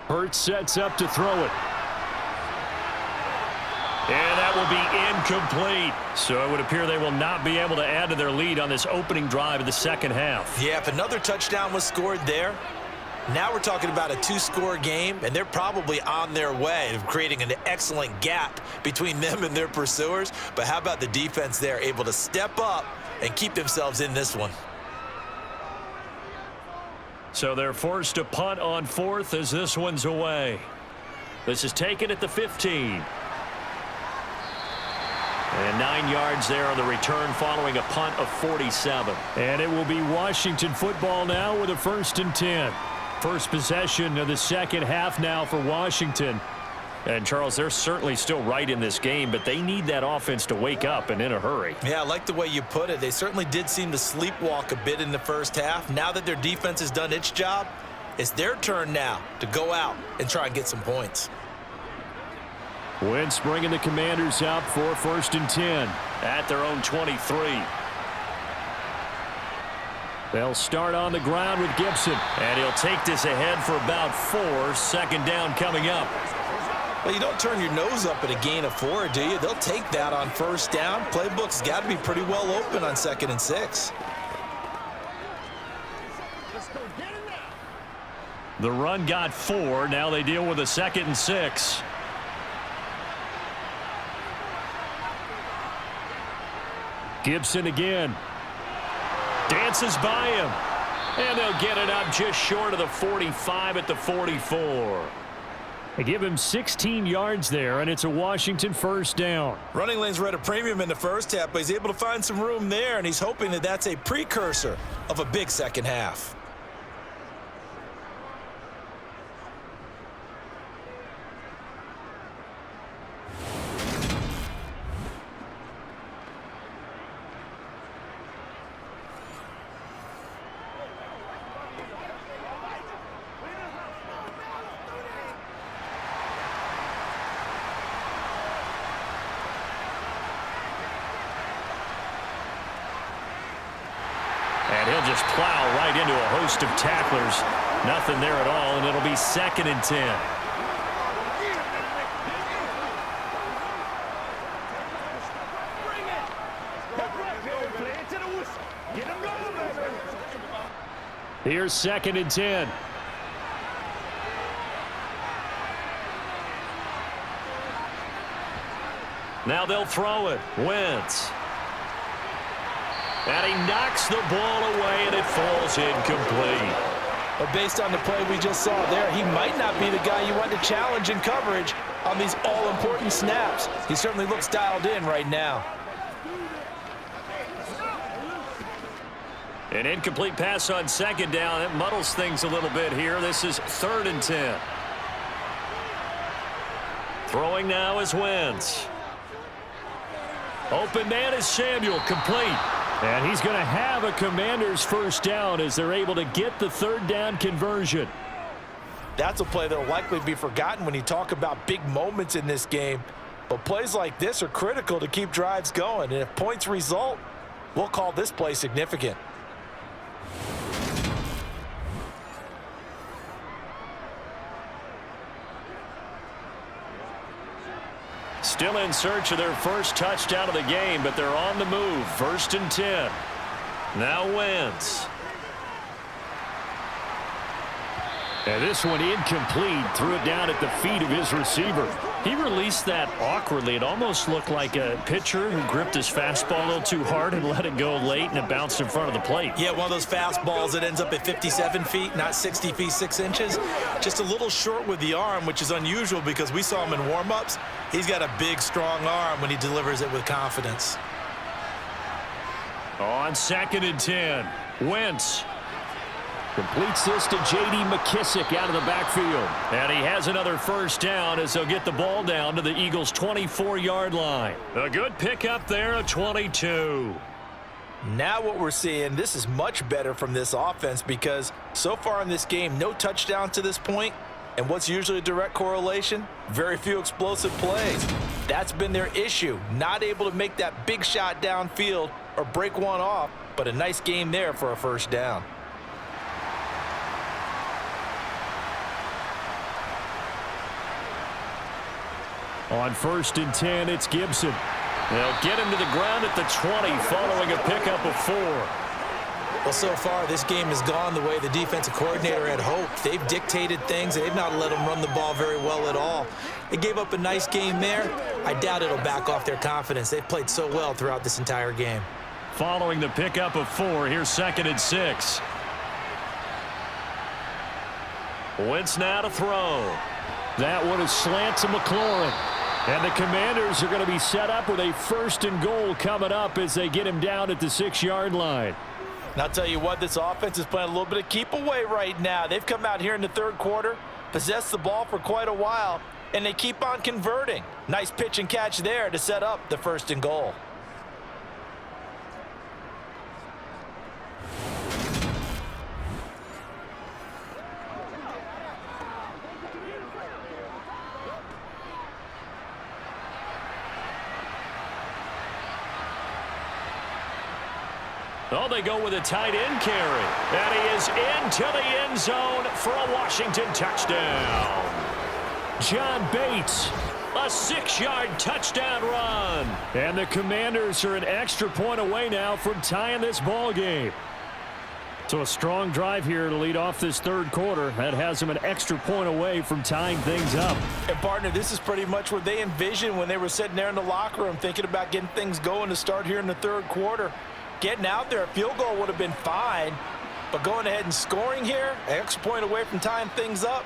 Hurts sets up to throw it. And that will be incomplete. So it would appear they will not be able to add to their lead on this opening drive of the second half. Yeah, if another touchdown was scored there, now we're talking about a 2-score game, and they're probably on their way of creating an excellent gap between them and their pursuers. But how about the defense there, able to step up and keep themselves in this one? So they're forced to punt on 4th as this one's away. This is taken at the 15. And 9 yards there on the return following a punt of 47. And it will be Washington football now with a 1st and 10. First possession of the second half now for Washington. And, Charles, they're certainly still right in this game, but they need that offense to wake up and in a hurry. Yeah, I like the way you put it. They certainly did seem to sleepwalk a bit in the first half. Now that their defense has done its job, it's their turn now to go out and try and get some points. Wentz bringing the Commanders up for 1st and 10 at their own 23. They'll start on the ground with Gibson, and he'll take this ahead for about 4. 2nd down coming up. Well, you don't turn your nose up at a gain of 4, do you? They'll take that on 1st down. Playbook's got to be pretty well open on 2nd and 6. The run got 4. Now they deal with a 2nd and 6. Gibson again. Dances by him. And they'll get it up just short of the 45 at the 44. They give him 16 yards there, and it's a Washington first down. Running lanes were at a premium in the first half, but he's able to find some room there, and he's hoping that that's a precursor of a big second half. And he'll just plow right into a host of tacklers. Nothing there at all, and it'll be 2nd and 10. Here's 2nd and 10. Now they'll throw it. Wentz. And he knocks the ball away, and it falls incomplete. But based on the play we just saw there, he might not be the guy you want to challenge in coverage on these all-important snaps. He certainly looks dialed in right now. An incomplete pass on 2nd down. It muddles things a little bit here. This is 3rd and 10. Throwing now is Wentz. Open man is Samuel, complete. And he's going to have a Commanders first down as they're able to get the 3rd down conversion. That's a play that will likely be forgotten when you talk about big moments in this game. But plays like this are critical to keep drives going. And if points result, we'll call this play significant. Still in search of their first touchdown of the game, but they're on the move. 1st and 10. Now Wentz. And this one incomplete. Threw it down at the feet of his receiver. He released that awkwardly. It almost looked like a pitcher who gripped his fastball a little too hard and let it go late, and it bounced in front of the plate. Yeah, one of those fastballs that ends up at 57 feet, not 60 feet, 6 inches. Just a little short with the arm, which is unusual because we saw him in warm-ups. He's got a big, strong arm when he delivers it with confidence. On 2nd and 10, Wentz. Completes this to J.D. McKissick out of the backfield. And he has another first down as they'll get the ball down to the Eagles' 24-yard line. A good pickup there at 22. Now what we're seeing, this is much better from this offense because so far in this game, no touchdowns to this point. And what's usually a direct correlation? Very few explosive plays. That's been their issue. Not able to make that big shot downfield or break one off, but a nice game there for a first down. On 1st and 10, it's Gibson. They'll get him to the ground at the 20 following a pickup of 4. Well, so far, this game has gone the way the defensive coordinator had hoped. They've dictated things. They've not let them run the ball very well at all. They gave up a nice game there. I doubt it'll back off their confidence. They've played so well throughout this entire game. Following the pickup of 4, here's 2nd and 6. Wentz now to throw. That one is slant to McLaurin. And the Commanders are going to be set up with a 1st and goal coming up as they get him down at the 6-yard line. And I'll tell you what, this offense is playing a little bit of keep away right now. They've come out here in the 3rd quarter, possessed the ball for quite a while, and they keep on converting. Nice pitch and catch there to set up the 1st and goal. Oh, they go with a tight end carry. And he is into the end zone for a Washington touchdown. John Bates, a 6-yard touchdown run. And the Commanders are an extra point away now from tying this ball game. So a strong drive here to lead off this third quarter. That has them an extra point away from tying things up. And, partner, this is pretty much what they envisioned when they were sitting there in the locker room thinking about getting things going to start here in the third quarter. Getting out there, a field goal would have been fine, but going ahead and scoring here, an extra point away from tying things up,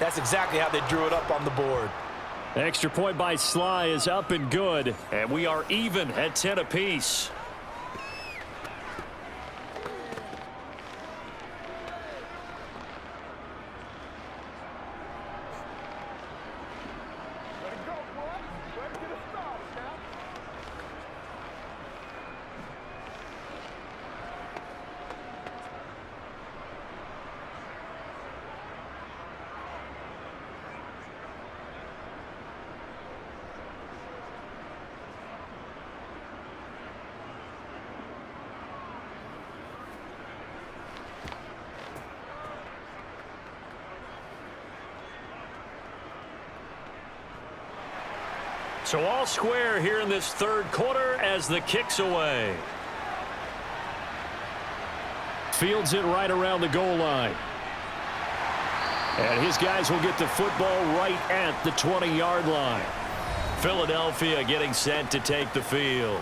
that's exactly how they drew it up on the board. Extra point by Sly is up and good, and we are even at 10 apiece. So all square here in this third quarter as the kick's away. Fields it right around the goal line. And his guys will get the football right at the 20-yard line. Philadelphia getting set to take the field.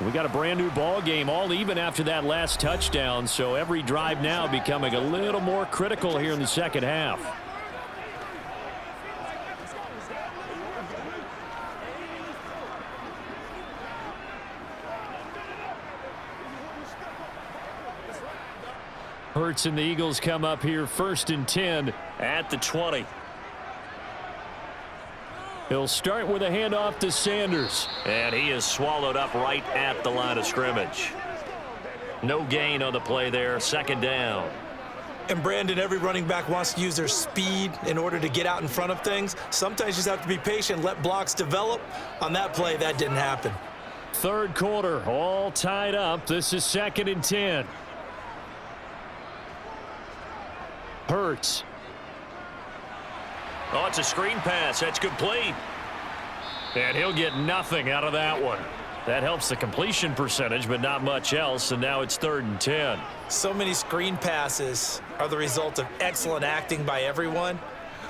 We got a brand new ball game, all even after that last touchdown, so every drive now becoming a little more critical here in the second half. Hurts and the Eagles come up here 1st and 10 at the 20. He'll start with a handoff to Sanders. And he is swallowed up right at the line of scrimmage. No gain on the play there, 2nd down. And, Brandon, every running back wants to use their speed in order to get out in front of things. Sometimes you just have to be patient, let blocks develop. On that play, that didn't happen. Third quarter, all tied up. This is 2nd and 10. Hurts. Oh, it's a screen pass. That's complete. And he'll get nothing out of that one. That helps the completion percentage, but not much else, and now it's 3rd and 10. So many screen passes are the result of excellent acting by everyone,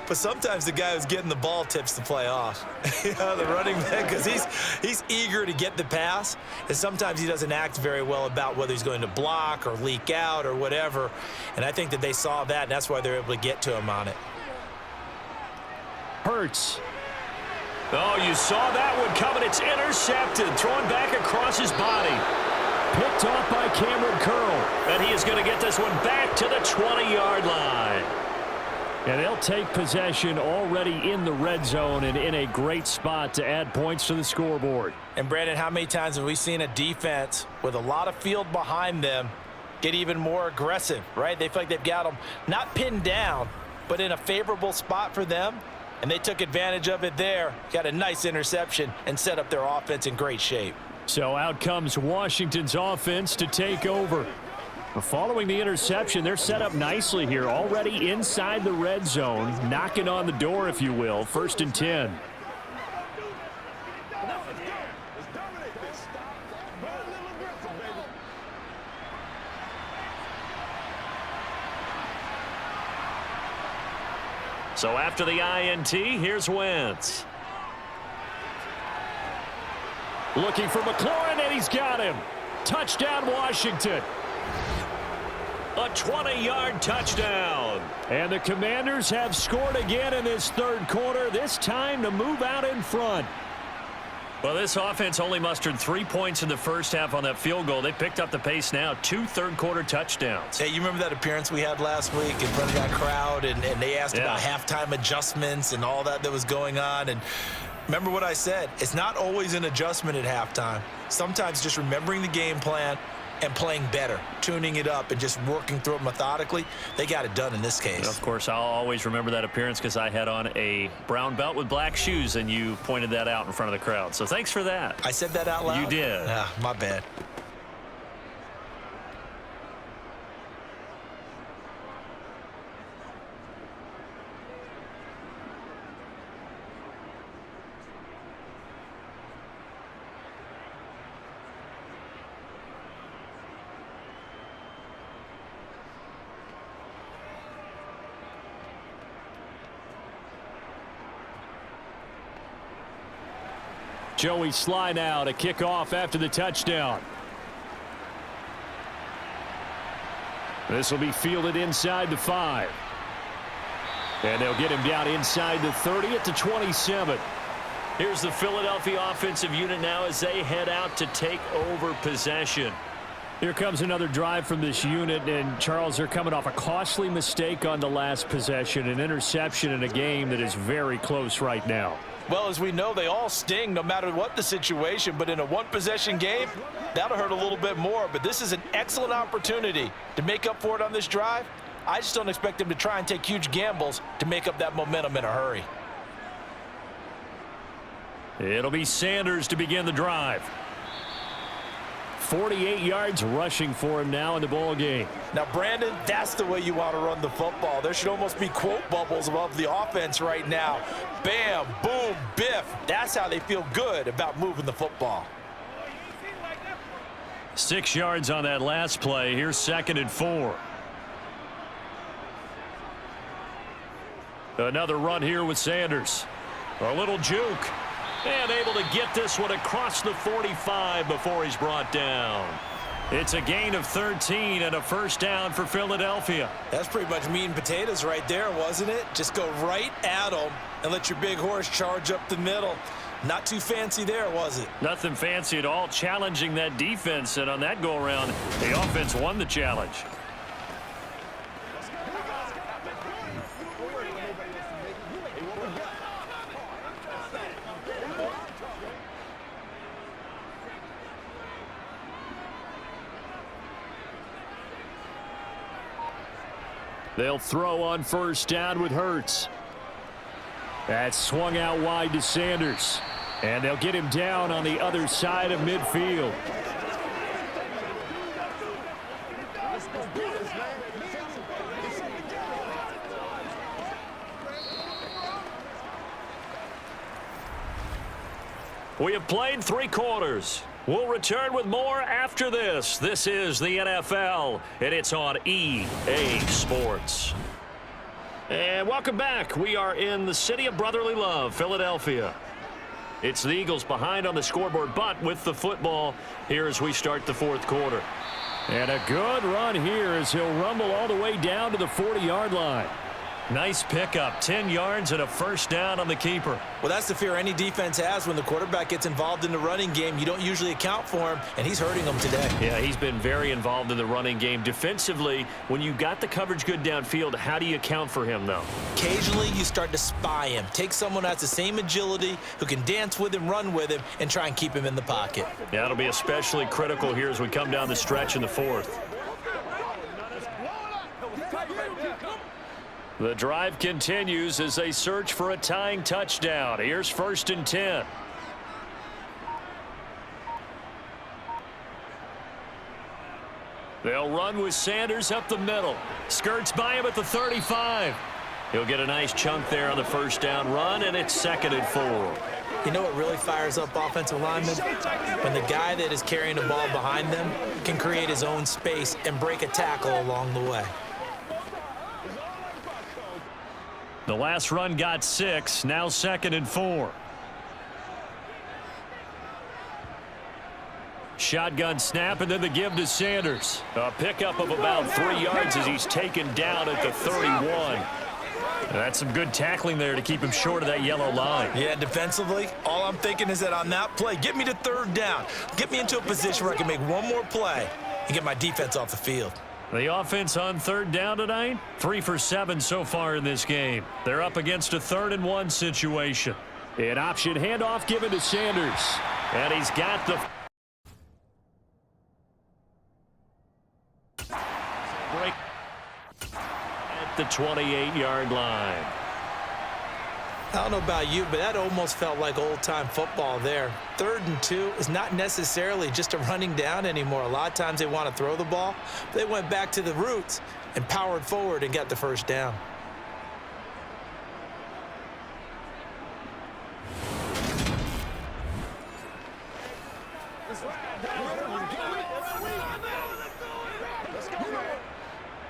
but sometimes the guy who's getting the ball tips the play off. The running back, because he's eager to get the pass, and sometimes he doesn't act very well about whether he's going to block or leak out or whatever, and I think that they saw that, and that's why they're able to get to him on it. Hurts. Oh, you saw that one coming. It's intercepted, thrown back across his body. Picked off by Cameron Curl, and he is going to get this one back to the 20-yard line. And they'll take possession already in the red zone and in a great spot to add points to the scoreboard. And, Brandon, how many times have we seen a defense with a lot of field behind them get even more aggressive, right? They feel like they've got them not pinned down, but in a favorable spot for them, and they took advantage of it there, got a nice interception, and set up their offense in great shape. So out comes Washington's offense to take over. Following the interception, they're set up nicely here, already inside the red zone, knocking on the door, if you will. 1st and 10. So after the INT, here's Wentz. Looking for McLaurin, and he's got him. Touchdown, Washington. A 20-yard touchdown. And the Commanders have scored again in this third quarter, this time to move out in front. Well, this offense only mustered 3 points in the first half on that field goal. They picked up the pace now, 2 third-quarter touchdowns. Hey, you remember that appearance we had last week in front of that crowd, and they asked about halftime adjustments and all that was going on, and remember what I said. It's not always an adjustment at halftime. Sometimes just remembering the game plan and playing better, tuning it up and just working through it methodically. They got it done in this case. Of course, I'll always remember that appearance because I had on a brown belt with black shoes, and you pointed that out in front of the crowd. So thanks for that. I said that out loud? You did. My bad. Joey Sly now to kick off after the touchdown. This will be fielded inside the 5. And they'll get him down inside the 30 at the 27. Here's the Philadelphia offensive unit now as they head out to take over possession. Here comes another drive from this unit, and Charles, they're coming off a costly mistake on the last possession, an interception in a game that is very close right now. Well, as we know, they all sting no matter what the situation, but in a one-possession game, that'll hurt a little bit more. But this is an excellent opportunity to make up for it on this drive. I just don't expect them to try and take huge gambles to make up that momentum in a hurry. It'll be Sanders to begin the drive. 48 yards rushing for him now in the ball game. Now, Brandon, that's the way you want to run the football. There should almost be quote bubbles above the offense right now. Bam, boom, biff. That's how they feel good about moving the football. 6 yards on that last play. Here's 2nd and 4. Another run here with Sanders. A little juke. And able to get this one across the 45 before he's brought down. It's a gain of 13 and a first down for Philadelphia. That's pretty much meat and potatoes right there, wasn't it? Just go right at them and let your big horse charge up the middle. Not too fancy there, was it? Nothing fancy at all, challenging that defense. And on that go-around, the offense won the challenge. They'll throw on first down with Hurts. That's swung out wide to Sanders. And they'll get him down on the other side of midfield. We have played 3 quarters. We'll return with more after this. This is the NFL, and it's on EA Sports. And welcome back. We are in the city of brotherly love, Philadelphia. It's the Eagles behind on the scoreboard, but with the football here as we start the 4th quarter. And a good run here as he'll rumble all the way down to the 40-yard line. Nice pickup, 10 yards and a first down on the keeper. Well, that's the fear any defense has when the quarterback gets involved in the running game. You don't usually account for him, and he's hurting them today. Yeah, he's been very involved in the running game. Defensively, when you got the coverage good downfield, how do you account for him, though? Occasionally, you start to spy him. Take someone who has the same agility, who can dance with him, run with him, and try and keep him in the pocket. Yeah, it'll be especially critical here as we come down the stretch in the 4th. The drive continues as they search for a tying touchdown. Here's 1st and 10. They'll run with Sanders up the middle. Skirts by him at the 35. He'll get a nice chunk there on the first down run, and it's 2nd and 4. You know what really fires up offensive linemen? When the guy that is carrying the ball behind them can create his own space and break a tackle along the way. The last run got 6, now 2nd and 4. Shotgun snap and then the give to Sanders. A pickup of about 3 yards as he's taken down at the 31. That's some good tackling there to keep him short of that yellow line. Yeah, defensively, all I'm thinking is that on that play, get me to 3rd down. Get me into a position where I can make one more play and get my defense off the field. The offense on 3rd down tonight, 3 for 7 so far in this game. They're up against a 3rd and 1 situation. An option handoff given to Sanders. And he's got the break at the 28-yard line. I don't know about you, but that almost felt like old-time football there. 3rd and 2 is not necessarily just a running down anymore. A lot of times they want to throw the ball. They went back to the roots and powered forward and got the first down.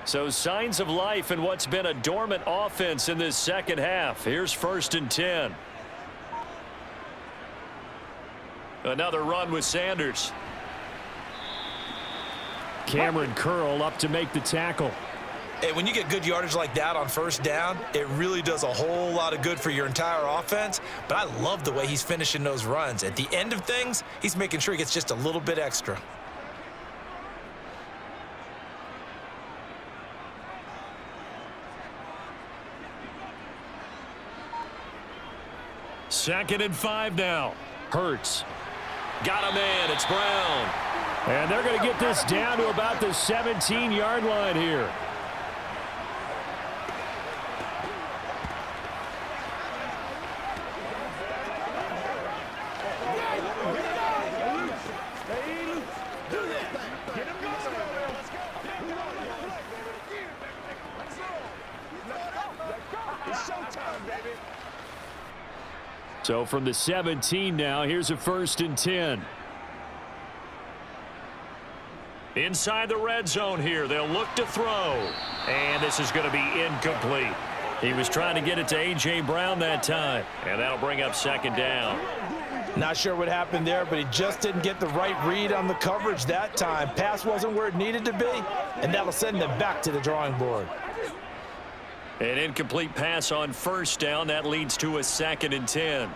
So signs of life in what's been a dormant offense in this second half. Here's 1st and 10. Another run with Sanders. Cameron Curl up to make the tackle. Hey, when you get good yardage like that on first down, it really does a whole lot of good for your entire offense. But I love the way he's finishing those runs. At the end of things, he's making sure he gets just a little bit extra. Second and 5 now. Hurts. Got a man. It's Brown. And they're going to get this down to about the 17-yard line here. So from the 17 now, here's a 1st and 10. Inside the red zone here, they'll look to throw. And this is going to be incomplete. He was trying to get it to A.J. Brown that time. And that'll bring up 2nd down. Not sure what happened there, but he just didn't get the right read on the coverage that time. Pass wasn't where it needed to be, and that'll send them back to the drawing board. An incomplete pass on 1st down. That leads to a 2nd and 10.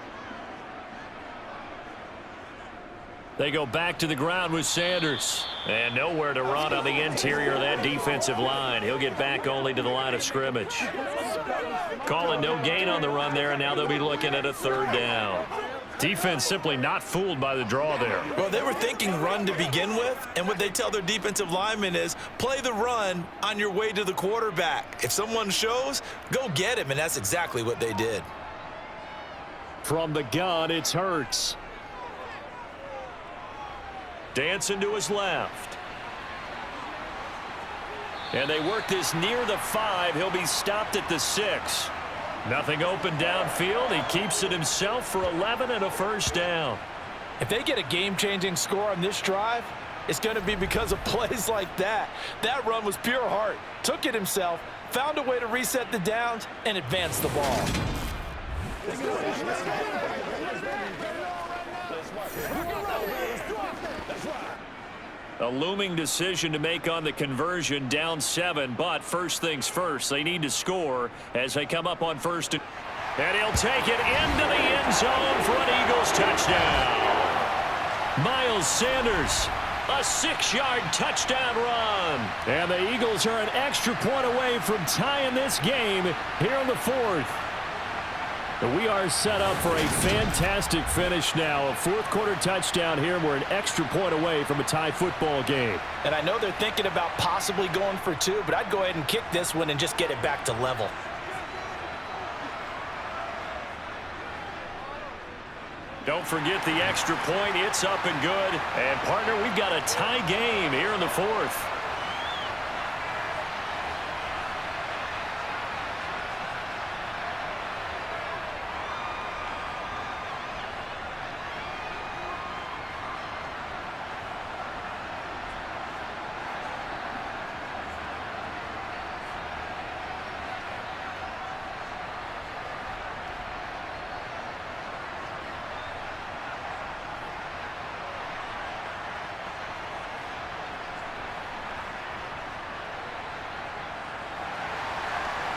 They go back to the ground with Sanders. And nowhere to run on the interior of that defensive line. He'll get back only to the line of scrimmage. Calling no gain on the run there, and now they'll be looking at a 3rd down. Defense simply not fooled by the draw there. Well, they were thinking run to begin with, and what they tell their defensive linemen is play the run on your way to the quarterback. If someone shows, go get him, and that's exactly what they did. From the gun, it's Hurts. Dancing to his left. And they work this near the 5. He'll be stopped at the 6. Nothing open downfield. He keeps it himself for 11 and a 1st down. If they get a game-changing score on this drive, it's going to be because of plays like that. That run was pure heart. Took it himself, found a way to reset the downs, and advance the ball. A looming decision to make on the conversion, down 7, but first things first, they need to score as they come up on 1st. And he'll take it into the end zone for an Eagles touchdown. Miles Sanders, a 6-yard touchdown run. And the Eagles are an extra point away from tying this game here in the 4th. We are set up for a fantastic finish now. A 4th-quarter touchdown here. We're an extra point away from a tie football game. And I know they're thinking about possibly going for 2, but I'd go ahead and kick this one and just get it back to level. Don't forget the extra point. It's up and good. And, partner, we've got a tie game here in the 4th.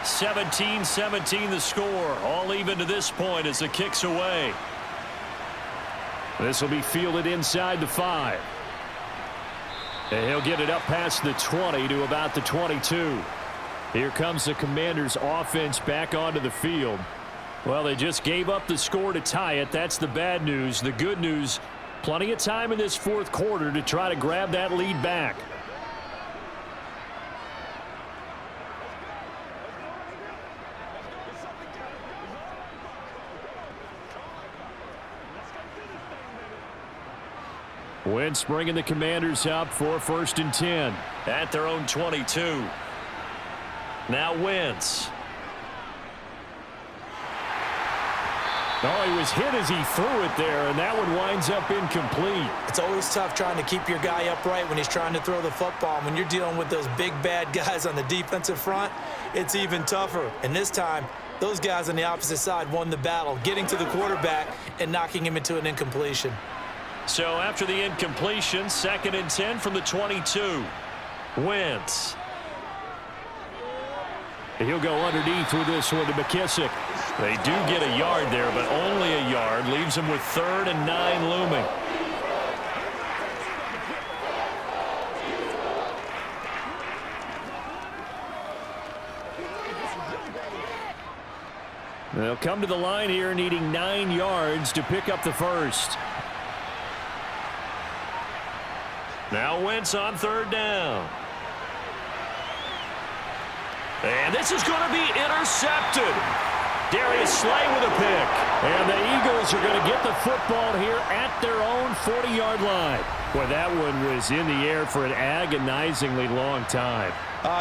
(17-17) the score. All even to this point as the kick's away. This will be fielded inside the 5. And he'll get it up past the 20 to about the 22. Here comes the Commanders' offense back onto the field. Well, they just gave up the score to tie it. That's the bad news. The good news, plenty of time in this 4th quarter to try to grab that lead back. Wentz bringing the Commanders up for 1st and 10 at their own 22. Now Wentz. Oh, he was hit as he threw it there, and that one winds up incomplete. It's always tough trying to keep your guy upright when he's trying to throw the football. When you're dealing with those big, bad guys on the defensive front, it's even tougher. And this time, those guys on the opposite side won the battle, getting to the quarterback and knocking him into an incompletion. So after the incompletion, 2nd and 10 from the 22. Wentz. He'll go underneath with this one to McKissick. They do get a yard there, but only a yard. Leaves them with 3rd and 9 looming. They'll come to the line here needing 9 yards to pick up the first. Now Wentz on 3rd down. And this is going to be intercepted. Darius Slay with a pick. And the Eagles are going to get the football here at their own 40-yard line. Boy, that one was in the air for an agonizingly long time.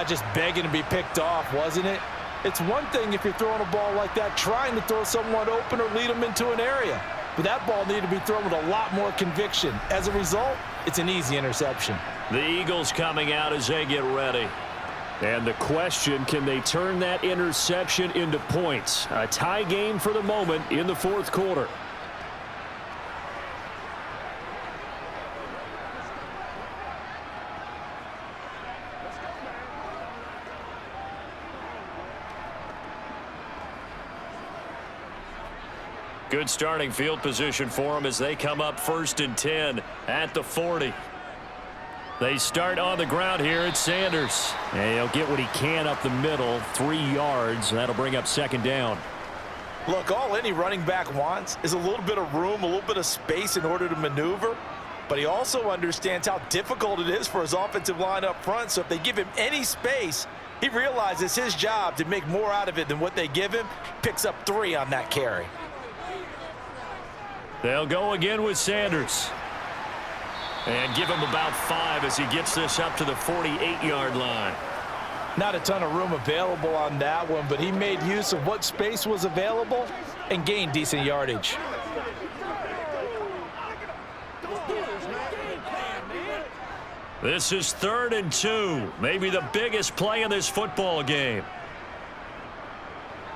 Just begging to be picked off, wasn't it? It's one thing if you're throwing a ball like that, trying to throw someone open or lead them into an area. But that ball needed to be thrown with a lot more conviction. As a result, it's an easy interception. The Eagles coming out as they get ready. And the question, can they turn that interception into points? A tie game for the moment in the 4th quarter. Good starting field position for them as they come up 1st and 10 at the 40. They start on the ground here at Sanders. And he'll get what he can up the middle, 3 yards. That'll bring up 2nd down. Look, all any running back wants is a little bit of room, a little bit of space in order to maneuver. But he also understands how difficult it is for his offensive line up front. So if they give him any space, he realizes his job to make more out of it than what they give him. Picks up 3 on that carry. They'll go again with Sanders. And give him about 5 as he gets this up to the 48-yard line. Not a ton of room available on that one, but he made use of what space was available and gained decent yardage. This is 3rd and 2. Maybe the biggest play in this football game.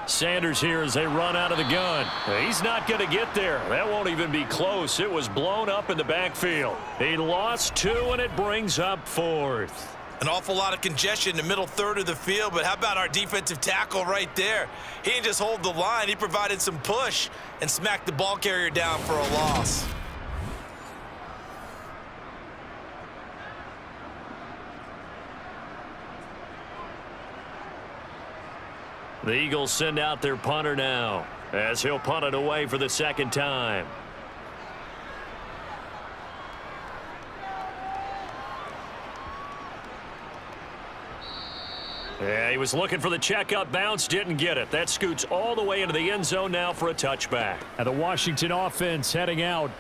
Sanders here as they run out of the gun. He's not going to get there. That won't even be close. It was blown up in the backfield. He lost 2, and it brings up 4th. An awful lot of congestion in the middle 3rd of the field, but how about our defensive tackle right there? He didn't just hold the line. He provided some push and smacked the ball carrier down for a loss. The Eagles send out their punter now as he'll punt it away for the 2nd time. Yeah, he was looking for the checkup bounce, didn't get it. That scoots all the way into the end zone now for a touchback. And the Washington offense heading out.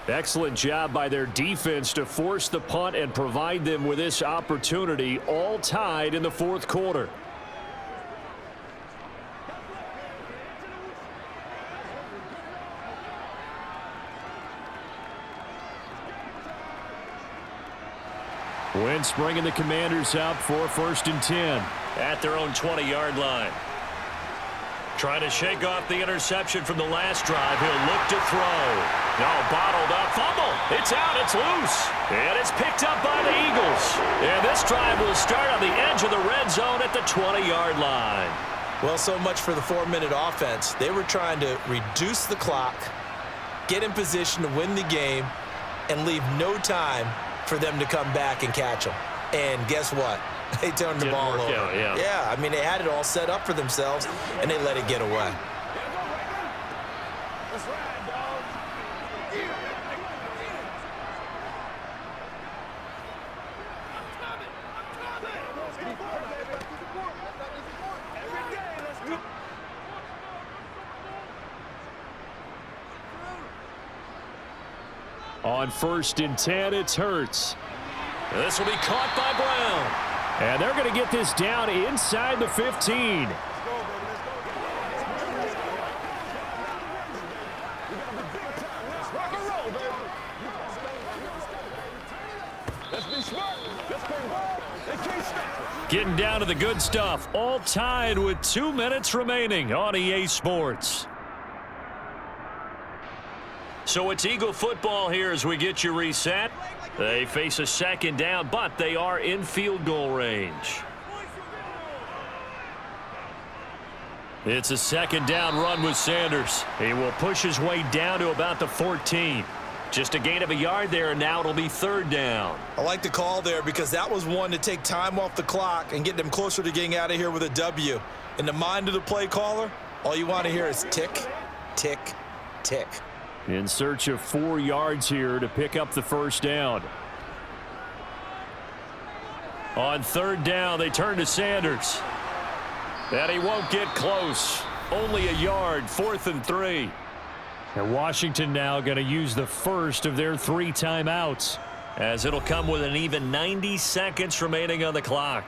Excellent job by their defense to force the punt and provide them with this opportunity, all tied in the 4th quarter. Wentz bringing the Commanders out for 1st and 10 at their own 20-yard line. Trying to shake off the interception from the last drive. He'll look to throw. No, bottled up. Fumble. It's out. It's loose. And it's picked up by the Eagles. And this drive will start on the edge of the red zone at the 20-yard line. Well, so much for the 4-minute offense. They were trying to reduce the clock, get in position to win the game, and leave no time for them to come back and catch them. And guess what? They turned the ball over. Yeah, I mean, they had it all set up for themselves, and they let it get away. On 1st and 10, it's Hurts. This will be caught by Brown. And they're going to get this down inside the 15. Getting down to the good stuff. All tied with 2 minutes remaining on EA Sports. So it's Eagle football here as we get you reset. They face a second down, but they are in field goal range. It's a second down run with Sanders. He will push his way down to about the 14. Just a gain of a yard there, and now it'll be third down. I like the call there because that was one to take time off the clock and get them closer to getting out of here with a W. In the mind of the play caller, all you want to hear is tick, tick, tick. In search of 4 yards here to pick up the first down. On third down, they turn to Sanders. And he won't get close. Only a yard, 4th and 3. And Washington now going to use the first of their 3 timeouts, as it'll come with an even 90 seconds remaining on the clock.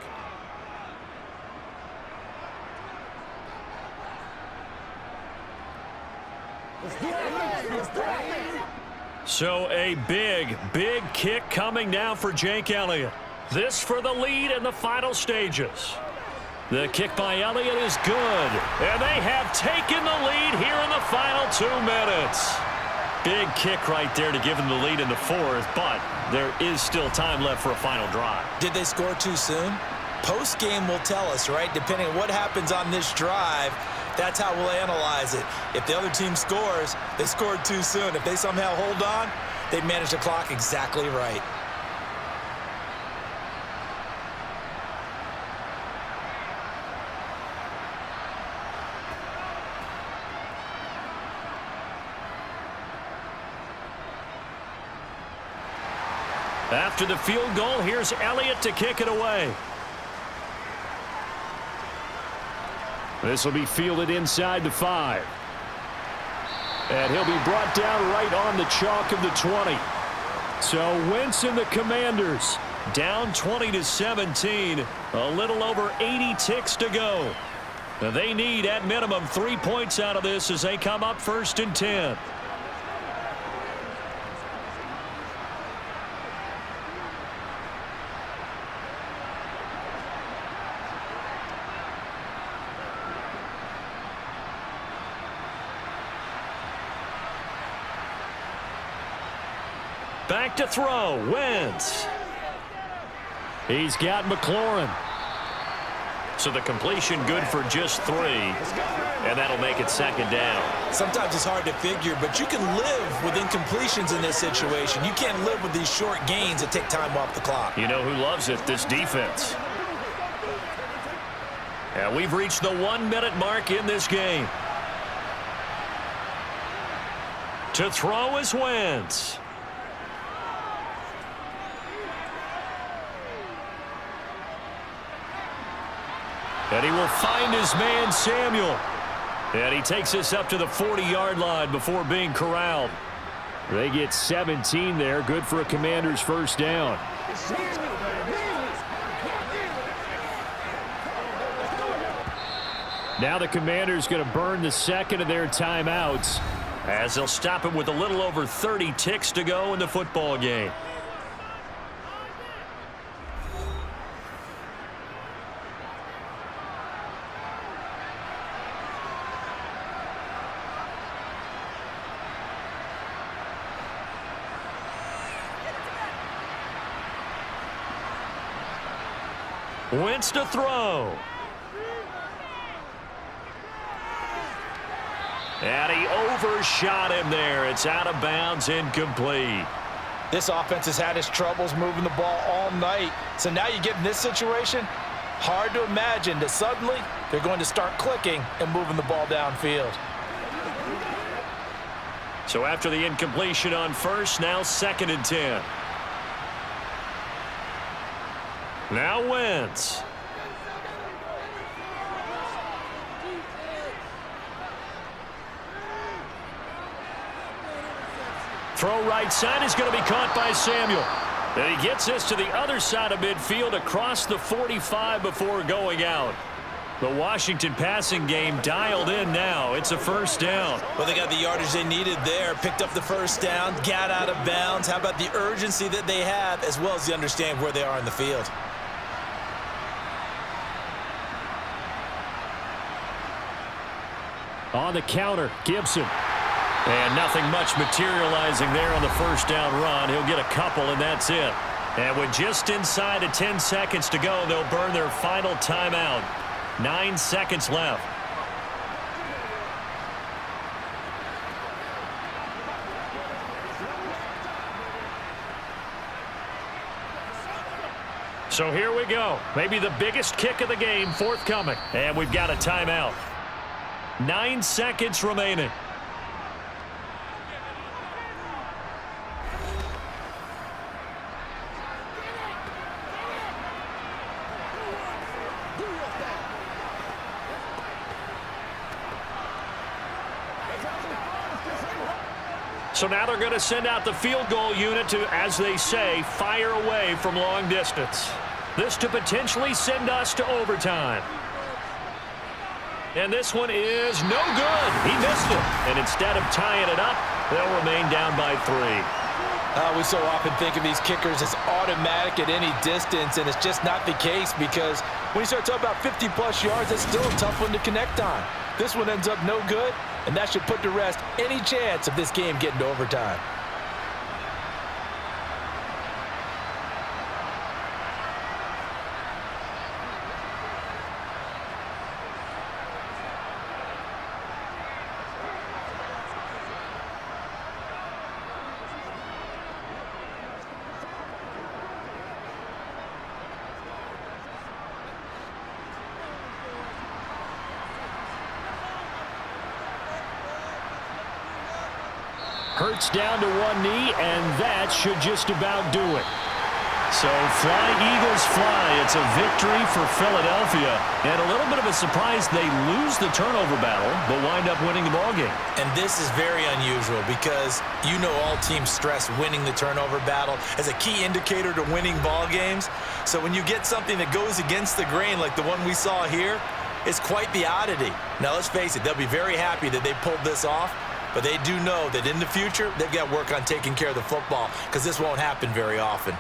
So a big kick coming now for Jake Elliott. This for the lead in the final stages. The kick by Elliott is good, and they have taken the lead here in the final 2 minutes. Big kick right there to give them the lead in the 4th, but there is still time left for a final drive. Did they score too soon? Post-game will tell us, right? Depending on what happens on this drive, that's how we'll analyze it. If the other team scores, they scored too soon. If they somehow hold on, they manage the clock exactly right. After the field goal, here's Elliott to kick it away. This will be fielded inside the 5. And he'll be brought down right on the chalk of the 20. So Wentz and the Commanders down 20-17. A little over 80 ticks to go. Now they need at minimum 3 points out of this as they come up 1st and 10. Back to throw, Wentz. He's got McLaurin. So the completion good for just 3, and that'll make it second down. Sometimes it's hard to figure, but you can live with incompletions in this situation. You can't live with these short gains that take time off the clock. You know who loves it? This defense. And we've reached the 1-minute mark in this game. To throw is Wentz. And he will find his man, Samuel. And he takes us up to the 40-yard line before being corralled. They get 17 there. Good for a Commander's first down. Now the Commander's going to burn the second of their timeouts, as they'll stop it with a little over 30 ticks to go in the football game. Wentz to throw. And he overshot him there. It's out of bounds, incomplete. This offense has had its troubles moving the ball all night. So now you get in this situation, hard to imagine that suddenly they're going to start clicking and moving the ball downfield. So after the incompletion on first, now 2nd and 10. Now Wentz. Throw right side is going to be caught by Samuel. And he gets this to the other side of midfield across the 45 before going out. The Washington passing game dialed in now. It's a first down. Well, they got the yardage they needed there. Picked up the first down, got out of bounds. How about the urgency that they have, as well as the understanding where they are in the field? On the counter, Gibson. And nothing much materializing there on the first down run. He'll get a couple, and that's it. And with just inside of 10 seconds to go, they'll burn their final timeout. 9 seconds left. So here we go. Maybe the biggest kick of the game forthcoming. And we've got a timeout. 9 seconds remaining. So now they're going to send out the field goal unit to, as they say, fire away from long distance. This to potentially send us to overtime. And this one is no good. He missed it. And instead of tying it up, they'll remain down by 3. We so often think of these kickers as automatic at any distance, and it's just not the case because when you start talking about 50-plus yards, it's still a tough one to connect on. This one ends up no good, and that should put to rest any chance of this game getting to overtime. Hurts down to one knee, and that should just about do it. So fly, Eagles, fly. It's a victory for Philadelphia. And a little bit of a surprise, they lose the turnover battle, but wind up winning the ballgame. And this is very unusual because you know all teams stress winning the turnover battle as a key indicator to winning ball games. So when you get something that goes against the grain like the one we saw here, it's quite the oddity. Now, let's face it, they'll be very happy that they pulled this off. But they do know that in the future, they've got to work on taking care of the football because this won't happen very often.